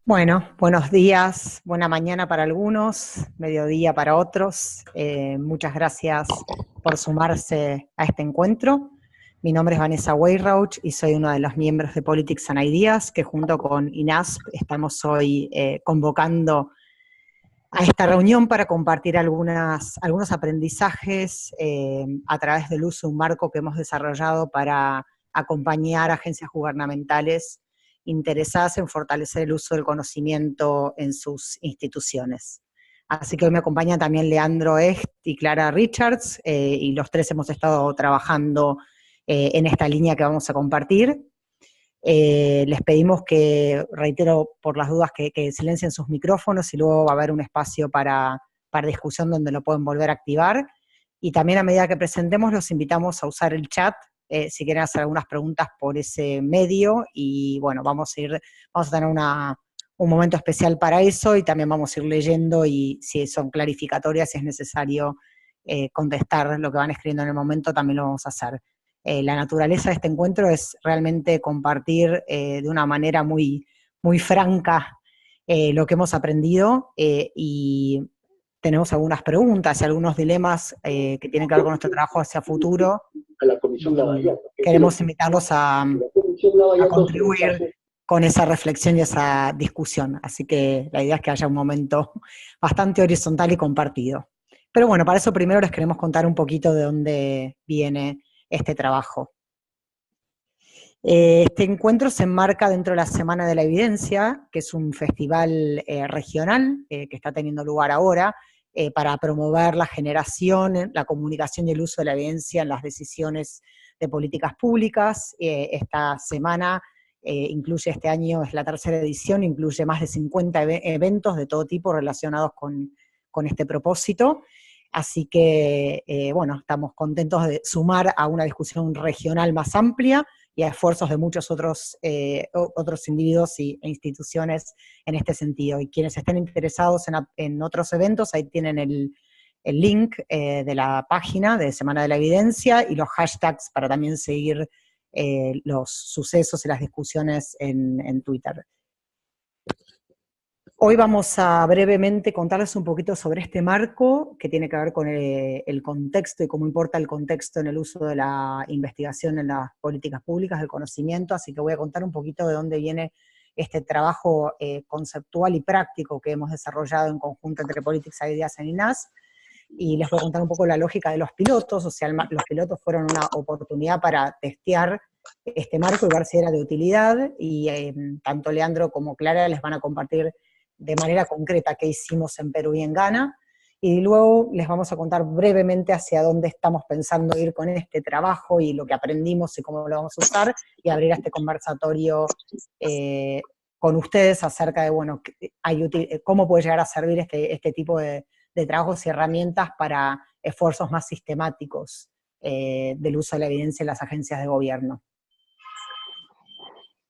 Bueno, buenos días, buena mañana para algunos, mediodía para otros. Muchas gracias por sumarse a este encuentro. Mi nombre es Vanessa Weyrauch y soy uno de los miembros de Politics and Ideas, que junto con INASP estamos hoy convocando a esta reunión para compartir algunos aprendizajes a través del uso de un marco que hemos desarrollado para acompañar a agencias gubernamentales interesadas en fortalecer el uso del conocimiento en sus instituciones. Así que hoy me acompañan también Leandro Echt y Clara Richards, y los tres hemos estado trabajando en esta línea que vamos a compartir. Les pedimos que, reitero por las dudas, que silencien sus micrófonos y luego va a haber un espacio para discusión donde lo pueden volver a activar. Y también a medida que presentemos los invitamos a usar el chat si quieren hacer algunas preguntas por ese medio, y bueno, vamos a tener un momento especial para eso, y también vamos a ir leyendo, y si son clarificatorias, si es necesario contestar lo que van escribiendo en el momento, también lo vamos a hacer. La naturaleza de este encuentro es realmente compartir de una manera muy, muy franca lo que hemos aprendido, y tenemos algunas preguntas y algunos dilemas que tienen que ver con nuestro trabajo hacia futuro. A la Comisión Lavallato. Queremos invitarlos a contribuir con esa reflexión y esa discusión. Así que la idea es que haya un momento bastante horizontal y compartido. Pero bueno, para eso primero les queremos contar un poquito de dónde viene este trabajo. Este encuentro se enmarca dentro de la Semana de la Evidencia, que es un festival regional que está teniendo lugar ahora para promover la generación, la comunicación y el uso de la evidencia en las decisiones de políticas públicas. Esta semana incluye, este año es la tercera edición, incluye más de 50 eventos de todo tipo relacionados con este propósito. Así que, bueno, estamos contentos de sumar a una discusión regional más amplia y a esfuerzos de muchos otros individuos e instituciones en este sentido. Y quienes estén interesados en otros eventos, ahí tienen el link de la página de Semana de la Evidencia y los hashtags para también seguir los sucesos y las discusiones en Twitter. Hoy vamos a brevemente contarles un poquito sobre este marco que tiene que ver con el contexto y cómo importa el contexto en el uso de la investigación en las políticas públicas, del conocimiento, así que voy a contar un poquito de dónde viene este trabajo conceptual y práctico que hemos desarrollado en conjunto entre Politics and Ideas en INAS, y les voy a contar un poco la lógica de los pilotos. O sea, los pilotos fueron una oportunidad para testear este marco y ver si era de utilidad, y tanto Leandro como Clara les van a compartir de manera concreta qué hicimos en Perú y en Ghana, y luego les vamos a contar brevemente hacia dónde estamos pensando ir con este trabajo y lo que aprendimos y cómo lo vamos a usar, y abrir este conversatorio con ustedes acerca de, bueno, cómo puede llegar a servir este tipo de trabajos y herramientas para esfuerzos más sistemáticos del uso de la evidencia en las agencias de gobierno.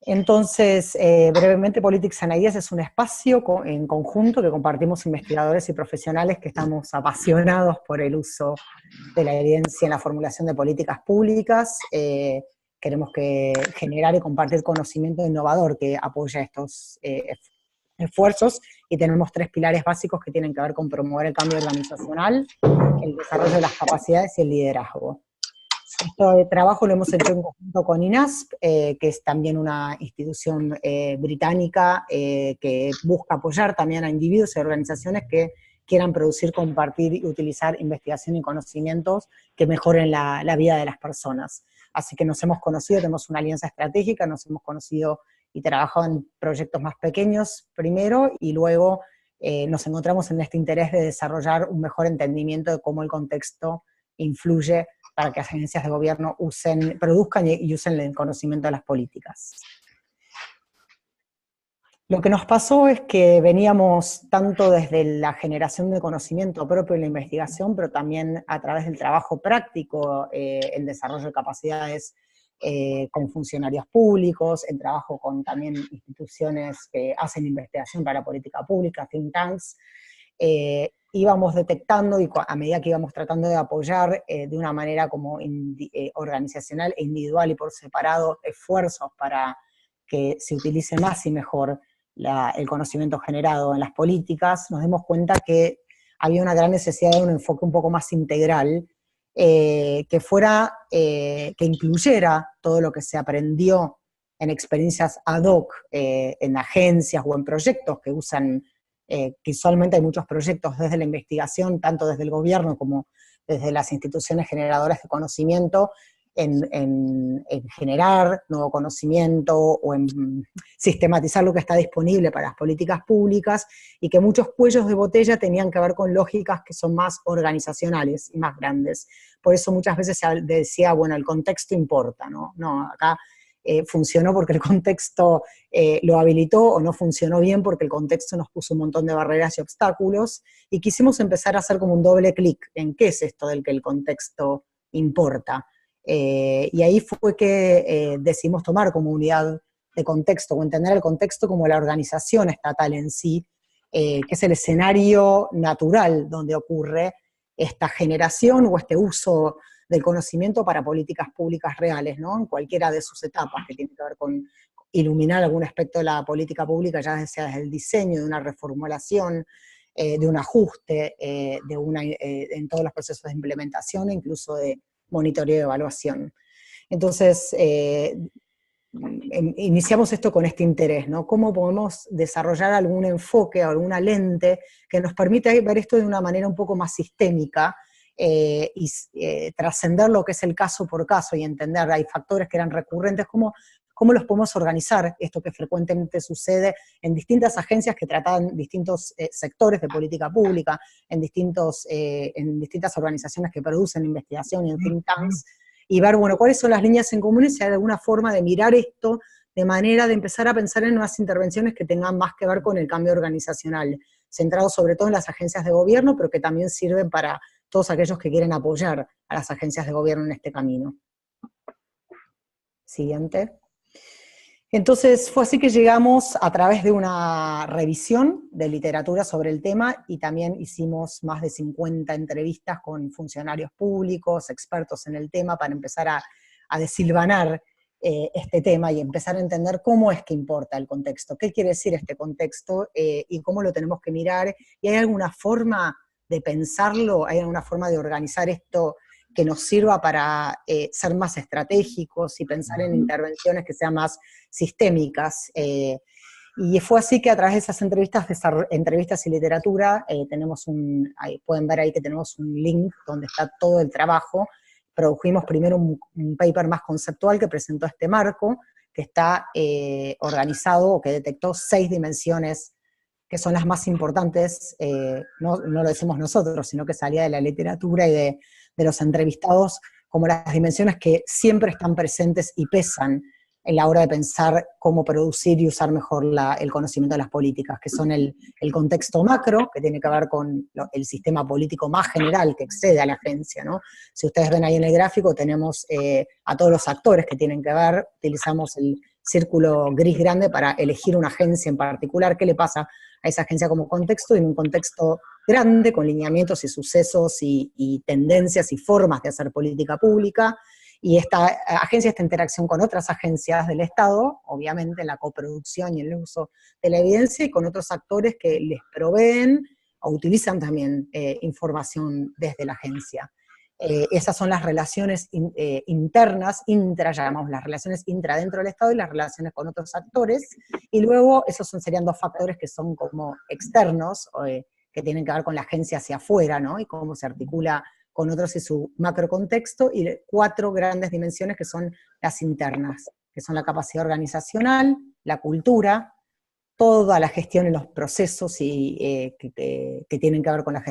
Entonces, brevemente, Politics and Ideas es un espacio en conjunto que compartimos investigadores y profesionales que estamos apasionados por el uso de la evidencia en la formulación de políticas públicas. Queremos generar y compartir conocimiento innovador que apoya estos esfuerzos, y tenemos tres pilares básicos que tienen que ver con promover el cambio organizacional, el desarrollo de las capacidades y el liderazgo. Este trabajo lo hemos hecho en conjunto con INASP, que es también una institución británica que busca apoyar también a individuos y organizaciones que quieran producir, compartir y utilizar investigación y conocimientos que mejoren la vida de las personas. Así que nos hemos conocido, tenemos una alianza estratégica, nos hemos conocido y trabajado en proyectos más pequeños primero, y luego nos encontramos en este interés de desarrollar un mejor entendimiento de cómo el contexto influye para que las agencias de gobierno produzcan y usen el conocimiento de las políticas. Lo que nos pasó es que veníamos tanto desde la generación de conocimiento propio en la investigación, pero también a través del trabajo práctico, el desarrollo de capacidades con funcionarios públicos, el trabajo con también instituciones que hacen investigación para política pública, think tanks. Íbamos detectando, y a medida que íbamos tratando de apoyar de una manera como organizacional e individual y por separado, esfuerzos para que se utilice más y mejor el conocimiento generado en las políticas, nos dimos cuenta que había una gran necesidad de un enfoque un poco más integral, que incluyera todo lo que se aprendió en experiencias ad hoc, en agencias o en proyectos que usan, que usualmente hay muchos proyectos desde la investigación, tanto desde el gobierno como desde las instituciones generadoras de conocimiento, en generar nuevo conocimiento o en sistematizar lo que está disponible para las políticas públicas, y que muchos cuellos de botella tenían que ver con lógicas que son más organizacionales y más grandes. Por eso muchas veces se decía, bueno, el contexto importa, ¿no? No, acá funcionó porque el contexto lo habilitó, o no funcionó bien porque el contexto nos puso un montón de barreras y obstáculos, y quisimos empezar a hacer como un doble clic en qué es esto del que el contexto importa. Y ahí fue que decidimos tomar como unidad de contexto, o entender el contexto como la organización estatal en sí, que es el escenario natural donde ocurre esta generación o este uso del conocimiento para políticas públicas reales, ¿no? En cualquiera de sus etapas, que tiene que ver con iluminar algún aspecto de la política pública, ya sea desde el diseño, de una reformulación, de un ajuste, en todos los procesos de implementación, e incluso de monitoreo y evaluación. Entonces, iniciamos esto con este interés, ¿no? ¿Cómo podemos desarrollar algún enfoque o alguna lente que nos permita ver esto de una manera un poco más sistémica, y trascender lo que es el caso por caso y entender, hay factores que eran recurrentes, cómo los podemos organizar, esto que frecuentemente sucede en distintas agencias que tratan distintos sectores de política pública, en distintas organizaciones que producen investigación y en think tanks, y ver, bueno, cuáles son las líneas en común y si hay alguna forma de mirar esto de manera de empezar a pensar en nuevas intervenciones que tengan más que ver con el cambio organizacional, centrado sobre todo en las agencias de gobierno, pero que también sirven para todos aquellos que quieren apoyar a las agencias de gobierno en este camino. Siguiente. Entonces fue así que llegamos a través de una revisión de literatura sobre el tema, y también hicimos más de 50 entrevistas con funcionarios públicos, expertos en el tema, para empezar a desilvanar este tema y empezar a entender cómo es que importa el contexto, qué quiere decir este contexto, y cómo lo tenemos que mirar, y hay alguna forma de pensarlo, hay alguna forma de organizar esto que nos sirva para ser más estratégicos y pensar en intervenciones que sean más sistémicas. Y fue así que a través de esas entrevistas y literatura, ahí pueden ver ahí que tenemos un link donde está todo el trabajo. Produjimos primero un paper más conceptual que presentó este marco, que está organizado, o que detectó 6 dimensiones que son las más importantes, no lo decimos nosotros, sino que salía de la literatura y de los entrevistados, como las dimensiones que siempre están presentes y pesan en la hora de pensar cómo producir y usar mejor el conocimiento de las políticas, que son el contexto macro, que tiene que ver con el sistema político más general que excede a la agencia, ¿no? Si ustedes ven ahí en el gráfico, tenemos a todos los actores que tienen que ver, utilizamos el círculo gris grande para elegir una agencia en particular, qué le pasa a esa agencia como contexto, y en un contexto grande, con lineamientos y sucesos y tendencias y formas de hacer política pública, y esta agencia, esta interacción con otras agencias del Estado, obviamente en la coproducción y el uso de la evidencia, y con otros actores que les proveen o utilizan también información desde la agencia. Esas son las relaciones internas, llamamos las relaciones intra dentro del Estado, y las relaciones con otros actores, y luego esos serían 2 factores que son como externos, que tienen que ver con la agencia hacia afuera, ¿no? Y cómo se articula con otros y su macrocontexto, y 4 grandes dimensiones que son las internas, que son la capacidad organizacional, la cultura, toda la gestión en los procesos que tienen que ver con la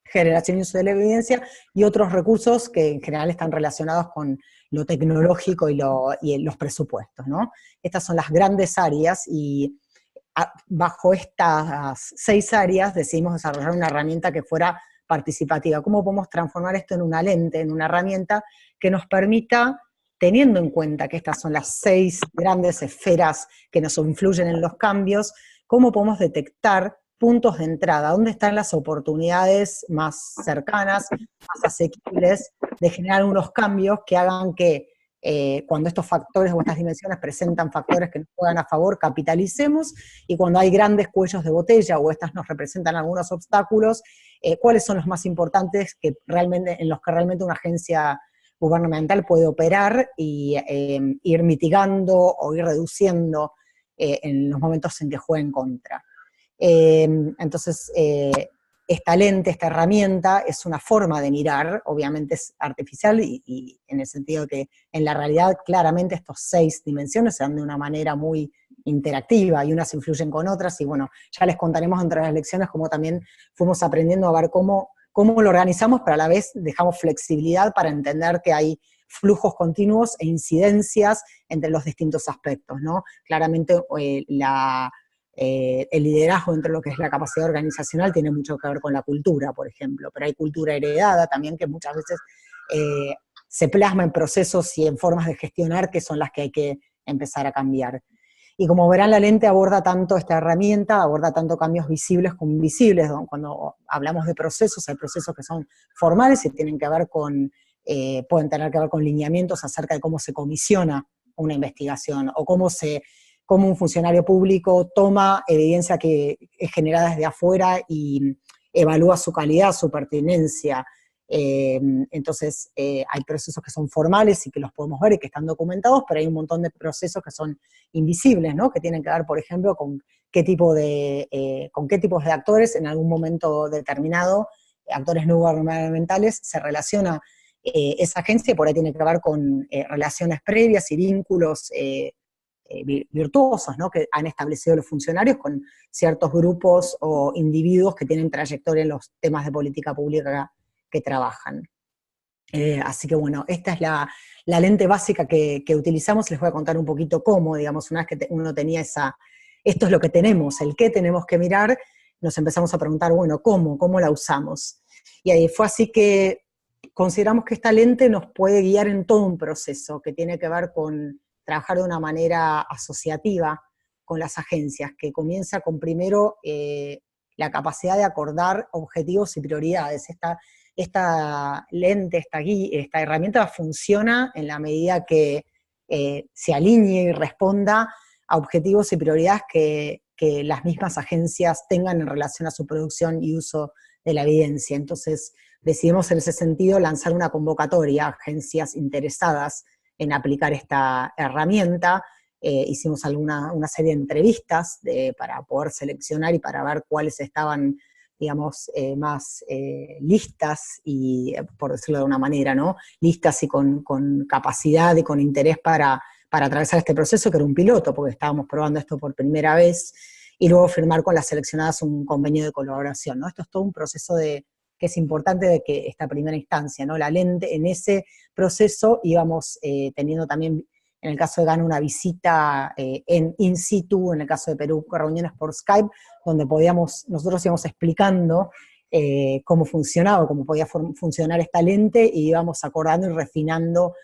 generación y uso de la evidencia, y otros recursos que en general están relacionados con lo tecnológico y los presupuestos, ¿no? Estas son las grandes áreas, y bajo estas 6 áreas decidimos desarrollar una herramienta que fuera participativa. ¿Cómo podemos transformar esto en una lente, en una herramienta que nos permita, teniendo en cuenta que estas son las 6 grandes esferas que nos influyen en los cambios, cómo podemos detectar puntos de entrada, dónde están las oportunidades más cercanas, más asequibles, de generar unos cambios que hagan que cuando estos factores o estas dimensiones presentan factores que nos juegan a favor, capitalicemos, y cuando hay grandes cuellos de botella o estas nos representan algunos obstáculos, cuáles son los más importantes en los que realmente una agencia gubernamental puede operar y ir mitigando o ir reduciendo en los momentos en que juega en contra. Entonces, esta lente, esta herramienta, es una forma de mirar, obviamente es artificial y en el sentido que en la realidad claramente estos 6 dimensiones se dan de una manera muy interactiva y unas influyen con otras, y bueno, ya les contaremos entre las lecciones cómo también fuimos aprendiendo a ver cómo lo organizamos, pero a la vez dejamos flexibilidad para entender que hay flujos continuos e incidencias entre los distintos aspectos, ¿no? Claramente el liderazgo dentro de lo que es la capacidad organizacional tiene mucho que ver con la cultura, por ejemplo, pero hay cultura heredada también que muchas veces se plasma en procesos y en formas de gestionar que son las que hay que empezar a cambiar. Y como verán, la lente aborda tanto esta herramienta, aborda tanto cambios visibles como invisibles. Cuando hablamos de procesos, hay procesos que son formales y tienen que ver pueden tener que ver con lineamientos acerca de cómo se comisiona una investigación, o cómo un funcionario público toma evidencia que es generada desde afuera y evalúa su calidad, su pertinencia. Entonces, hay procesos que son formales y que los podemos ver y que están documentados, pero hay un montón de procesos que son invisibles, ¿no? Que tienen que ver, por ejemplo, con qué tipos de actores en algún momento determinado, actores no gubernamentales, se relaciona esa agencia, y por ahí tiene que ver con relaciones previas y vínculos virtuosos, ¿no? Que han establecido los funcionarios con ciertos grupos o individuos que tienen trayectoria en los temas de política pública que trabajan. Así que bueno, esta es la lente básica que utilizamos. Les voy a contar un poquito cómo, digamos, una vez que uno tenía esto es lo que tenemos, el qué tenemos que mirar, nos empezamos a preguntar, bueno, ¿cómo la usamos? Y ahí fue así que consideramos que esta lente nos puede guiar en todo un proceso que tiene que ver con trabajar de una manera asociativa con las agencias, que comienza con primero la capacidad de acordar objetivos y prioridades. Esta lente, esta herramienta funciona en la medida que se alinee y responda a objetivos y prioridades que las mismas agencias tengan en relación a su producción y uso de la evidencia. Entonces, decidimos en ese sentido lanzar una convocatoria a agencias interesadas en aplicar esta herramienta. Hicimos una serie de entrevistas para poder seleccionar y para ver cuáles estaban, digamos, más listas, y por decirlo de una manera, ¿no? Listas y con capacidad y con interés para atravesar este proceso, que era un piloto, porque estábamos probando esto por primera vez, y luego firmar con las seleccionadas un convenio de colaboración, ¿no? Esto es todo un proceso que es importante de que esta primera instancia, ¿no? La lente, en ese proceso íbamos teniendo también, en el caso de Gana, una visita in situ, en el caso de Perú, reuniones por Skype, donde nosotros íbamos explicando cómo funcionaba, cómo podía funcionar esta lente, y íbamos acordando y refinando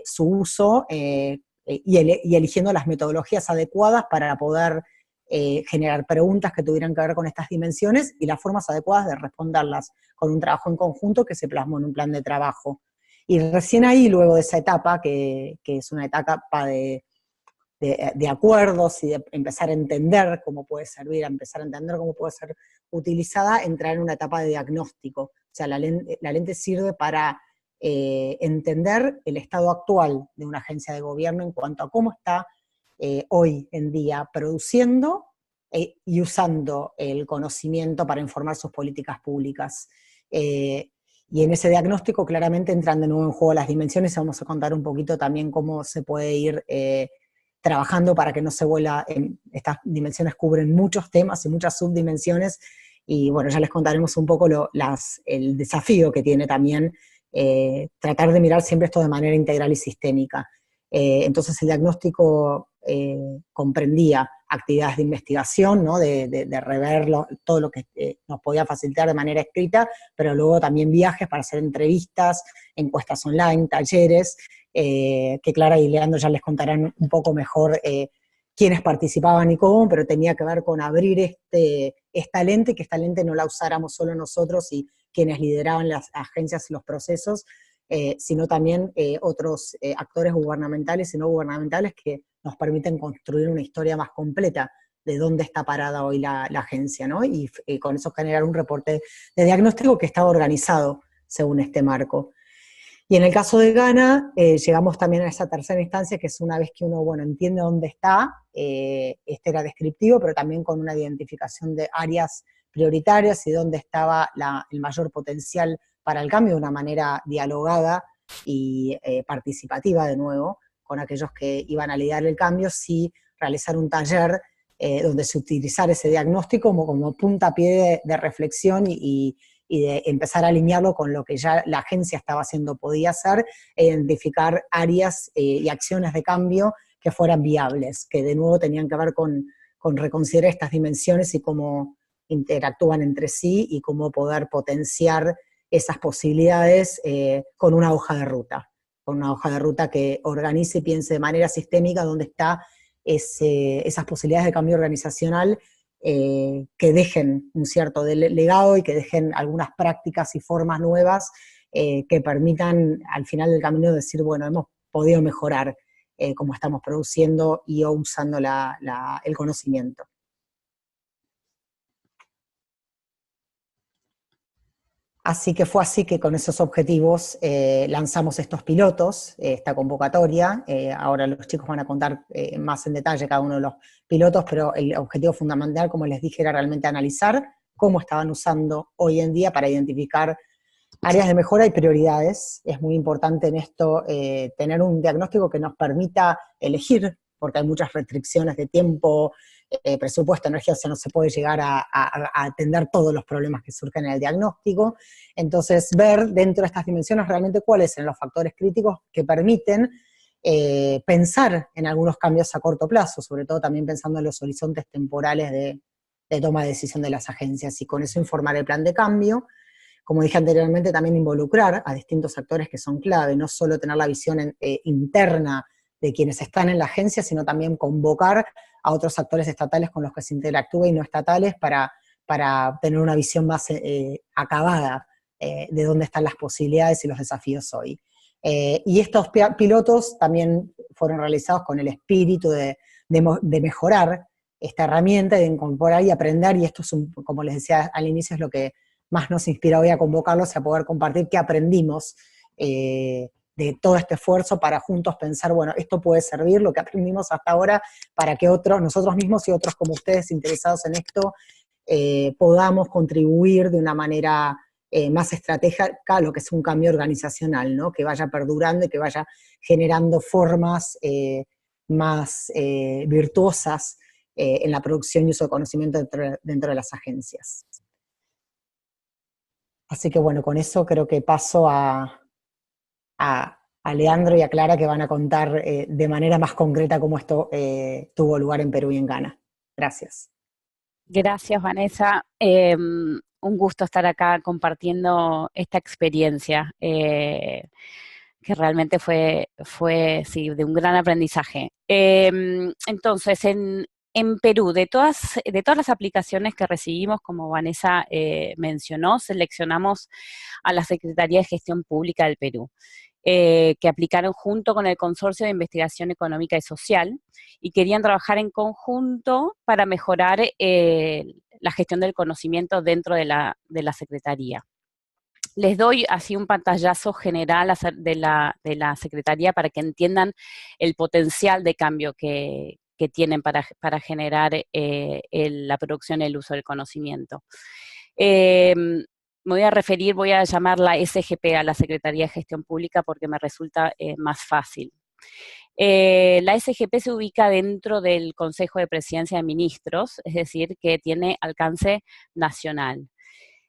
su uso y eligiendo las metodologías adecuadas para poder generar preguntas que tuvieran que ver con estas dimensiones y las formas adecuadas de responderlas, con un trabajo en conjunto que se plasmó en un plan de trabajo. Y recién ahí, luego de esa etapa, que es una etapa de acuerdos y de empezar a entender cómo puede servir, a empezar a entender cómo puede ser utilizada, entrar en una etapa de diagnóstico. O sea, la lente sirve para entender el estado actual de una agencia de gobierno en cuanto a cómo está hoy en día produciendo y usando el conocimiento para informar sus políticas públicas. Y en ese diagnóstico claramente entran de nuevo en juego las dimensiones, y vamos a contar un poquito también cómo se puede ir trabajando para que no se vuela. Estas dimensiones cubren muchos temas y muchas subdimensiones, y bueno, ya les contaremos un poco el desafío que tiene también tratar de mirar siempre esto de manera integral y sistémica. Entonces el diagnóstico comprendía actividades de investigación, ¿no? de rever todo lo que nos podía facilitar de manera escrita, pero luego también viajes para hacer entrevistas, encuestas online, talleres, que Clara y Leandro ya les contarán un poco mejor quiénes participaban y cómo, pero tenía que ver con abrir esta lente, que esta lente no la usáramos solo nosotros y quienes lideraban las agencias y los procesos, sino también otros actores gubernamentales y no gubernamentales que nos permiten construir una historia más completa de dónde está parada hoy la agencia, ¿no? Y con eso generar un reporte de diagnóstico que estaba organizado según este marco. Y en el caso de Ghana, llegamos también a esa tercera instancia, que es una vez que uno, bueno, entiende dónde está, este era descriptivo, pero también con una identificación de áreas prioritarias y dónde estaba el mayor potencial para el cambio de una manera dialogada y participativa, de nuevo, con aquellos que iban a liderar el cambio, sí realizar un taller donde se utilizara ese diagnóstico como puntapié de reflexión y de empezar a alinearlo con lo que ya la agencia estaba haciendo, podía hacer, e identificar áreas y acciones de cambio que fueran viables, que de nuevo tenían que ver con reconsiderar estas dimensiones y cómo interactúan entre sí y cómo poder potenciar esas posibilidades con una hoja de ruta, que organice y piense de manera sistémica dónde está esas posibilidades de cambio organizacional que dejen un cierto legado y que dejen algunas prácticas y formas nuevas que permitan al final del camino decir, bueno, hemos podido mejorar cómo estamos produciendo y o usando el conocimiento. Así que fue así que con esos objetivos lanzamos estos pilotos, esta convocatoria. Ahora los chicos van a contar más en detalle cada uno de los pilotos, pero el objetivo fundamental, como les dije, era realmente analizar cómo estaban usando hoy en día para identificar áreas de mejora y prioridades. Es muy importante en esto tener un diagnóstico que nos permita elegir, porque hay muchas restricciones de tiempo, presupuesto, energía, o sea, no se puede llegar a atender todos los problemas que surgen en el diagnóstico. Entonces, ver dentro de estas dimensiones realmente cuáles son los factores críticos que permiten pensar en algunos cambios a corto plazo, sobre todo también pensando en los horizontes temporales de toma de decisión de las agencias, y con eso informar el plan de cambio. Como dije anteriormente, también involucrar a distintos actores que son clave, no solo tener la visión interna de quienes están en la agencia, sino también convocar a otros actores estatales con los que se interactúe y no estatales para tener una visión más acabada de dónde están las posibilidades y los desafíos hoy. Y estos pilotos también fueron realizados con el espíritu de mejorar esta herramienta, de incorporar y aprender, y esto es, como les decía al inicio, es lo que más nos inspira hoy a convocarlos, a poder compartir qué aprendimos de todo este esfuerzo para juntos pensar, bueno, esto puede servir, lo que aprendimos hasta ahora, para que otros, nosotros mismos y otros como ustedes interesados en esto, podamos contribuir de una manera más estratégica a lo que es un cambio organizacional, ¿no? Que vaya perdurando y que vaya generando formas más virtuosas en la producción y uso de conocimiento dentro de las agencias. Así que bueno, con eso creo que paso a Leandro y a Clara, que van a contar de manera más concreta cómo esto tuvo lugar en Perú y en Ghana. Gracias. Gracias, Vanessa. Un gusto estar acá compartiendo esta experiencia, que realmente fue sí, de un gran aprendizaje. Entonces, en Perú, de todas las aplicaciones que recibimos, como Vanessa mencionó, seleccionamos a la Secretaría de Gestión Pública del Perú, que aplicaron junto con el Consorcio de Investigación Económica y Social, y querían trabajar en conjunto para mejorar la gestión del conocimiento dentro de la Secretaría. Les doy así un pantallazo general de la Secretaría para que entiendan el potencial de cambio que tienen para generar la producción y el uso del conocimiento. Me voy a llamar la SGP a la Secretaría de Gestión Pública porque me resulta más fácil. La SGP se ubica dentro del Consejo de Presidencia de Ministros, es decir, que tiene alcance nacional.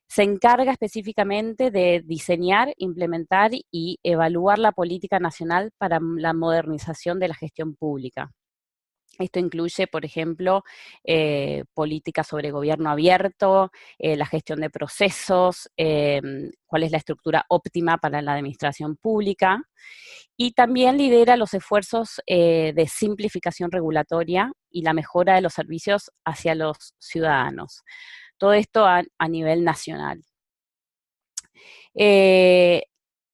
Se encarga específicamente de diseñar, implementar y evaluar la política nacional para la modernización de la gestión pública. Esto incluye, por ejemplo, políticas sobre gobierno abierto, la gestión de procesos, cuál es la estructura óptima para la administración pública, y también lidera los esfuerzos de simplificación regulatoria y la mejora de los servicios hacia los ciudadanos. Todo esto a nivel nacional.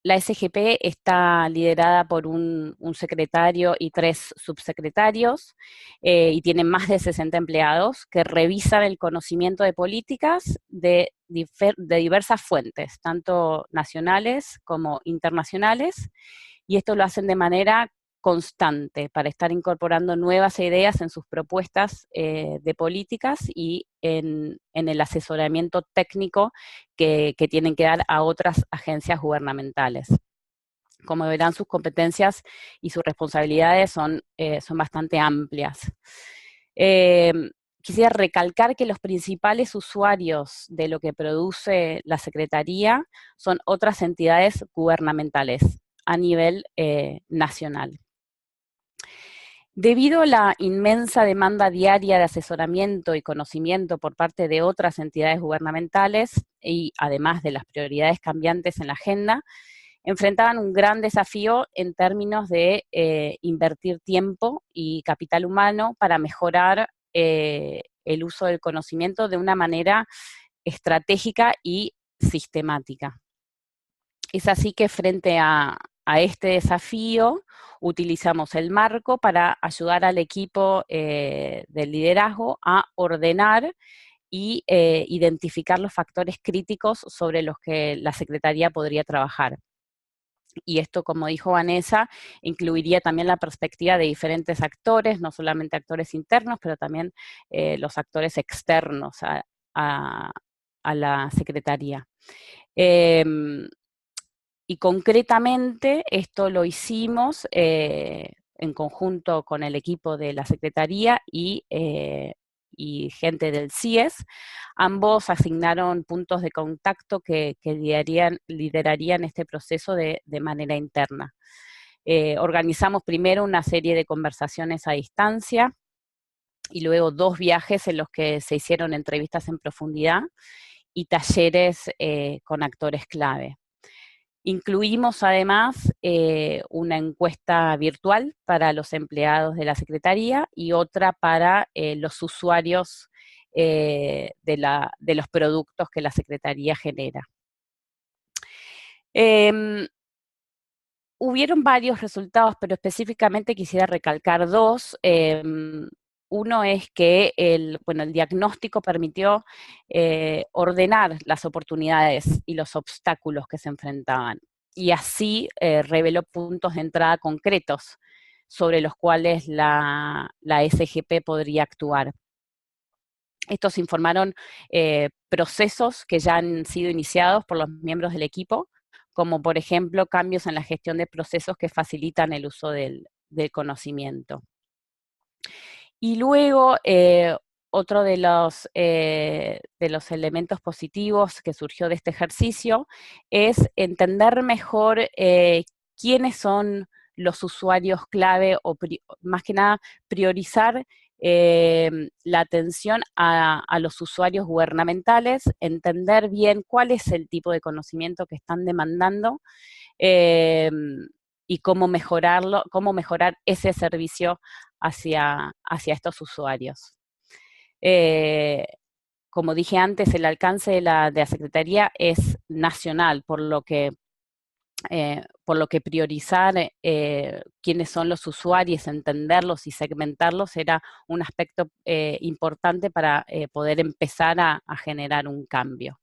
la SGP está liderada por un secretario y 3 subsecretarios, y tiene más de 60 empleados que revisan el conocimiento de políticas de diversas fuentes, tanto nacionales como internacionales, y esto lo hacen de manera constante para estar incorporando nuevas ideas en sus propuestas de políticas y en el asesoramiento técnico que tienen que dar a otras agencias gubernamentales. Como verán, sus competencias y sus responsabilidades son bastante amplias. Quisiera recalcar que los principales usuarios de lo que produce la Secretaría son otras entidades gubernamentales a nivel nacional. Debido a la inmensa demanda diaria de asesoramiento y conocimiento por parte de otras entidades gubernamentales y además de las prioridades cambiantes en la agenda, enfrentaban un gran desafío en términos de invertir tiempo y capital humano para mejorar el uso del conocimiento de una manera estratégica y sistemática. Es así que frente a este desafío utilizamos el marco para ayudar al equipo del liderazgo a ordenar y identificar los factores críticos sobre los que la Secretaría podría trabajar. Y esto, como dijo Vanessa, incluiría también la perspectiva de diferentes actores, no solamente actores internos, pero también los actores externos a la Secretaría. Y concretamente esto lo hicimos en conjunto con el equipo de la Secretaría y gente del CIES. Ambos asignaron puntos de contacto que liderarían este proceso de manera interna. Organizamos primero una serie de conversaciones a distancia y luego 2 viajes en los que se hicieron entrevistas en profundidad y talleres con actores clave. Incluimos además una encuesta virtual para los empleados de la Secretaría y otra para los usuarios de los productos que la Secretaría genera. Hubieron varios resultados, pero específicamente quisiera recalcar 2. Uno es que el diagnóstico permitió ordenar las oportunidades y los obstáculos que se enfrentaban, y así reveló puntos de entrada concretos sobre los cuales la SGP podría actuar. Estos informaron procesos que ya han sido iniciados por los miembros del equipo, como por ejemplo cambios en la gestión de procesos que facilitan el uso del conocimiento. Y luego, otro de los elementos positivos que surgió de este ejercicio es entender mejor quiénes son los usuarios clave, o más que nada priorizar la atención a los usuarios gubernamentales, entender bien cuál es el tipo de conocimiento que están demandando y cómo mejorarlo, cómo mejorar ese servicio hacia estos usuarios. Como dije antes, el alcance de la Secretaría es nacional, por lo que priorizar quiénes son los usuarios, entenderlos y segmentarlos era un aspecto importante para poder empezar a generar un cambio.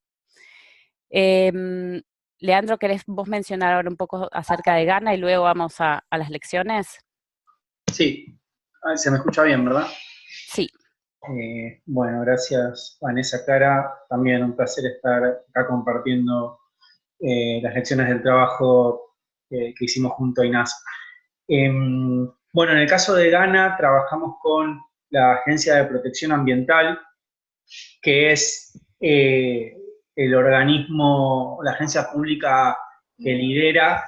Leandro, ¿querés vos mencionar ahora un poco acerca de Ghana y luego vamos a las lecciones? Sí, se me escucha bien, ¿verdad? Sí. Bueno, gracias Vanessa, Clara. También un placer estar acá compartiendo las lecciones del trabajo que hicimos junto a INAS. Bueno, en el caso de Ghana trabajamos con la Agencia de Protección Ambiental, que es el organismo, la agencia pública que lidera,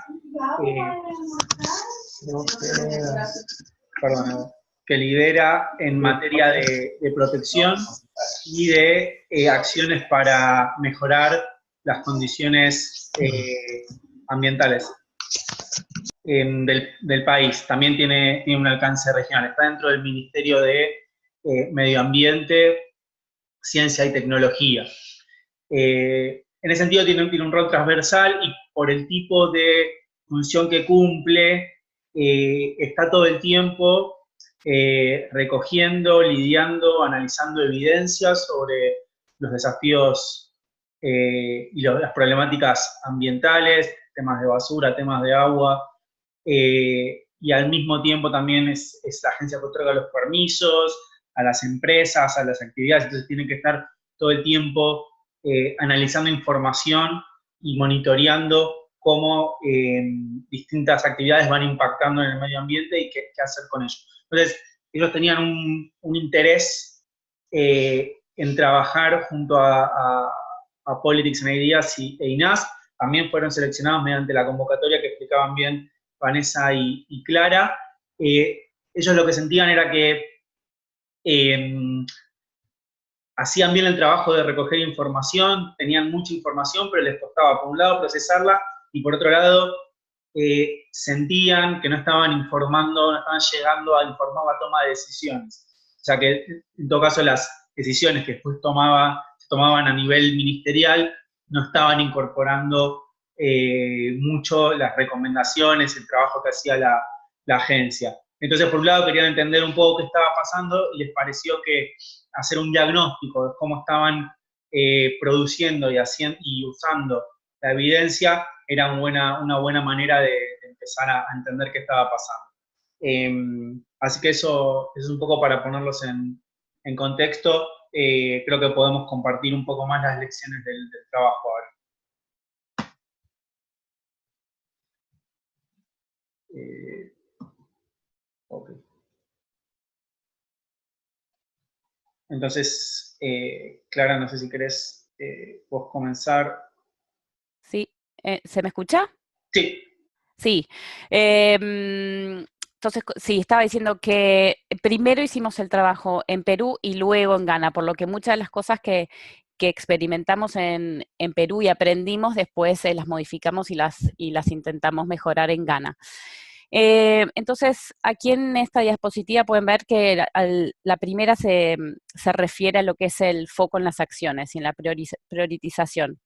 en materia de protección y de acciones para mejorar las condiciones ambientales del país. También tiene un alcance regional. Está dentro del Ministerio de Medio Ambiente, Ciencia y Tecnología. En en ese sentido tiene un rol transversal y por el tipo de función que cumple, está todo el tiempo recogiendo, lidiando, analizando evidencias sobre los desafíos y las problemáticas ambientales, temas de basura, temas de agua, y al mismo tiempo también es la agencia que otorga los permisos a las empresas, a las actividades, entonces tienen que estar todo el tiempo analizando información y monitoreando cómo distintas actividades van impactando en el medio ambiente y qué hacer con ello. Entonces, ellos tenían un interés en trabajar junto a Politics and Ideas e INAS, también fueron seleccionados mediante la convocatoria que explicaban bien Vanessa y Clara. Ellos lo que sentían era que hacían bien el trabajo de recoger información, tenían mucha información, pero les costaba, por un lado, procesarla, y por otro lado, sentían que no estaban informando, no estaban llegando a informar la toma de decisiones. O sea que, en todo caso, las decisiones que después se tomaban a nivel ministerial no estaban incorporando mucho las recomendaciones, el trabajo que hacía la agencia. Entonces, por un lado, querían entender un poco qué estaba pasando y les pareció que hacer un diagnóstico de cómo estaban produciendo y usando la evidencia era una buena manera de empezar a entender qué estaba pasando. Así que eso es un poco para ponerlos en contexto. Creo que podemos compartir un poco más las lecciones del trabajo ahora. Okay. Entonces, Clara, no sé si querés vos comenzar. Sí, ¿se me escucha? Sí. Sí. Entonces, sí, estaba diciendo que primero hicimos el trabajo en Perú y luego en Ghana, por lo que muchas de las cosas que experimentamos en Perú y aprendimos, después las modificamos y las intentamos mejorar en Ghana. Entonces, aquí en esta diapositiva pueden ver que la primera se refiere a lo que es el foco en las acciones y en la priorización.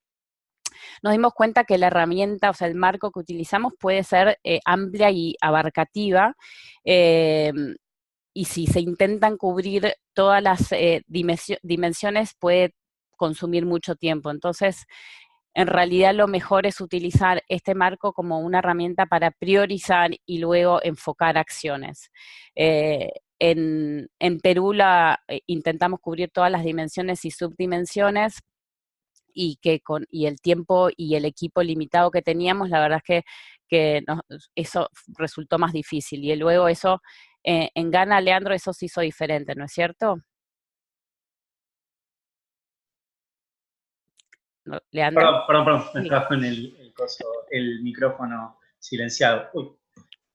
Nos dimos cuenta que la herramienta, o sea, el marco que utilizamos puede ser amplia y abarcativa, y si se intentan cubrir todas las dimensiones puede consumir mucho tiempo. Entonces, en realidad lo mejor es utilizar este marco como una herramienta para priorizar y luego enfocar acciones. En Perú intentamos cubrir todas las dimensiones y subdimensiones, y el tiempo y el equipo limitado que teníamos, la verdad es que eso resultó más difícil. Y luego eso, en Ghana, Leandro, eso se hizo diferente, ¿no es cierto? Leandro. Perdón, me estaba con el micrófono silenciado. Uy.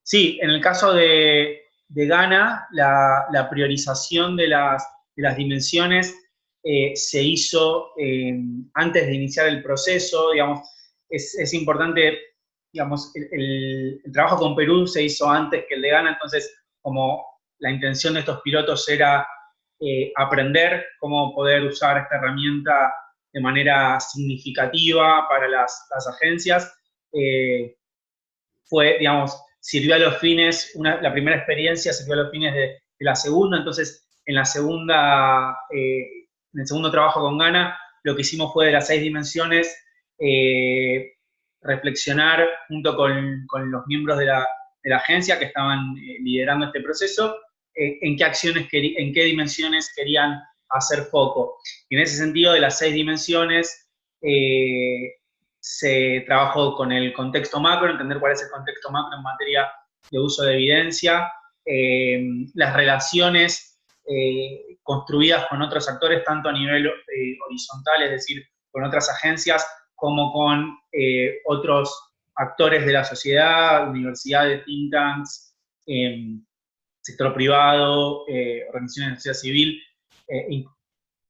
Sí, en el caso de Ghana, la priorización de las dimensiones se hizo antes de iniciar el proceso, digamos, es importante, digamos, el trabajo con Perú se hizo antes que el de Ghana, entonces como la intención de estos pilotos era aprender cómo poder usar esta herramienta de manera significativa para las agencias, sirvió a los fines, la primera experiencia sirvió a los fines de la segunda, entonces en el segundo trabajo con Ghana, lo que hicimos fue de las 6 dimensiones, reflexionar junto con los miembros de la agencia que estaban liderando este proceso, en qué dimensiones querían hacer foco. Y en ese sentido, de las 6 dimensiones, se trabajó con el contexto macro, entender cuál es el contexto macro en materia de uso de evidencia, las relaciones construidas con otros actores, tanto a nivel horizontal, es decir, con otras agencias, como con otros actores de la sociedad, universidades, think tanks, sector privado, organizaciones de la sociedad civil,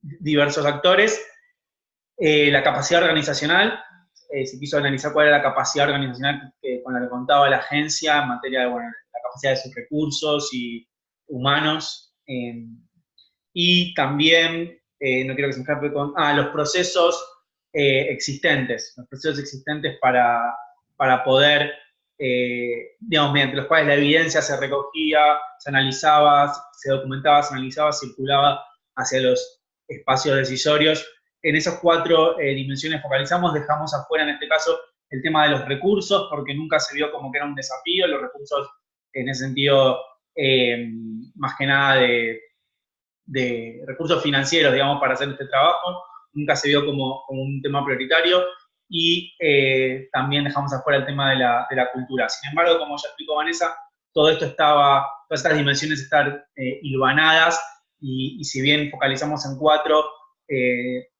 diversos actores. La capacidad organizacional, se quiso analizar cuál era la capacidad organizacional con la que contaba la agencia en materia de la capacidad de sus recursos y humanos. Y también, no quiero que se me escape los procesos existentes, los procesos existentes para poder, digamos, mediante los cuales la evidencia se recogía, se analizaba, se documentaba, se analizaba, circulaba hacia los espacios decisorios. En esas 4 dimensiones focalizamos, dejamos afuera en este caso el tema de los recursos, porque nunca se vio como que era un desafío, los recursos en ese sentido, más que nada de recursos financieros, digamos, para hacer este trabajo, nunca se vio como un tema prioritario, y también dejamos afuera el tema de la cultura. Sin embargo, como ya explicó Vanessa, todas estas dimensiones están hilvanadas, y si bien focalizamos en 4,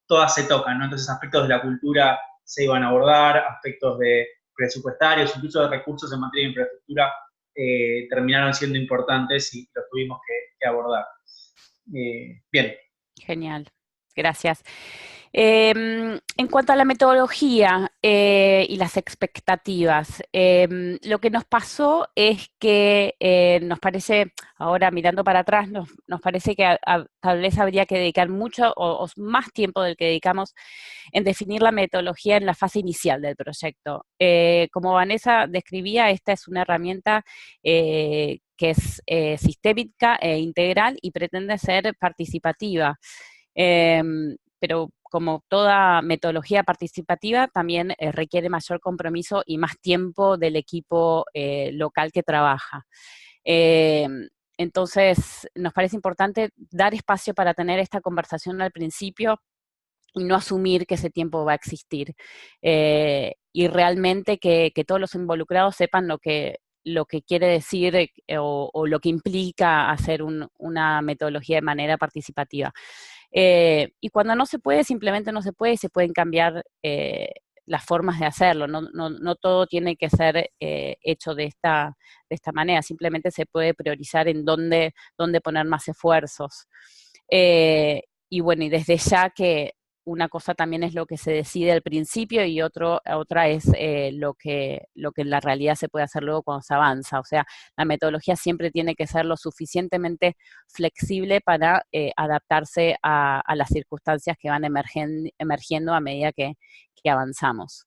todas se tocan, ¿no? Entonces, aspectos de la cultura se iban a abordar, aspectos de presupuestarios, incluso de recursos en materia de infraestructura, terminaron siendo importantes y los tuvimos que abordar. Bien. Genial, gracias. En cuanto a la metodología y las expectativas, lo que nos pasó es que nos parece, ahora mirando para atrás, nos parece que tal vez habría que dedicar mucho o más tiempo del que dedicamos en definir la metodología en la fase inicial del proyecto. Como Vanessa describía, esta es una herramienta que es sistémica e integral y pretende ser participativa. Pero como toda metodología participativa, también requiere mayor compromiso y más tiempo del equipo local que trabaja. Entonces, nos parece importante dar espacio para tener esta conversación al principio y no asumir que ese tiempo va a existir. Y realmente que todos los involucrados sepan lo que quiere decir o lo que implica hacer una metodología de manera participativa. Y cuando no se puede, simplemente no se puede y se pueden cambiar las formas de hacerlo. No todo tiene que ser hecho de esta manera, simplemente se puede priorizar en dónde poner más esfuerzos. Y bueno, y desde ya que una cosa también es lo que se decide al principio y otra es lo que en la realidad se puede hacer luego cuando se avanza. O sea, la metodología siempre tiene que ser lo suficientemente flexible para adaptarse a las circunstancias que van emergiendo a medida que avanzamos.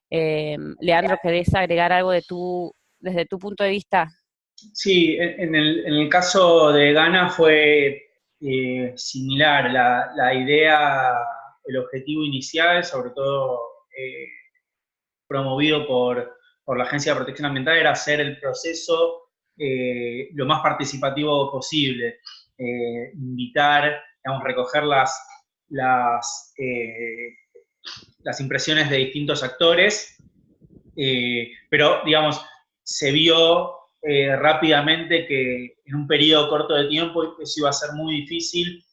Leandro, ¿querés agregar algo desde tu punto de vista? Sí, en el caso de Ghana fue similar. La idea, el objetivo inicial, sobre todo promovido por la Agencia de Protección Ambiental, era hacer el proceso lo más participativo posible. Invitar, digamos, recoger las impresiones de distintos actores, pero, digamos, se vio rápidamente que en un periodo corto de tiempo eso iba a ser muy difícil,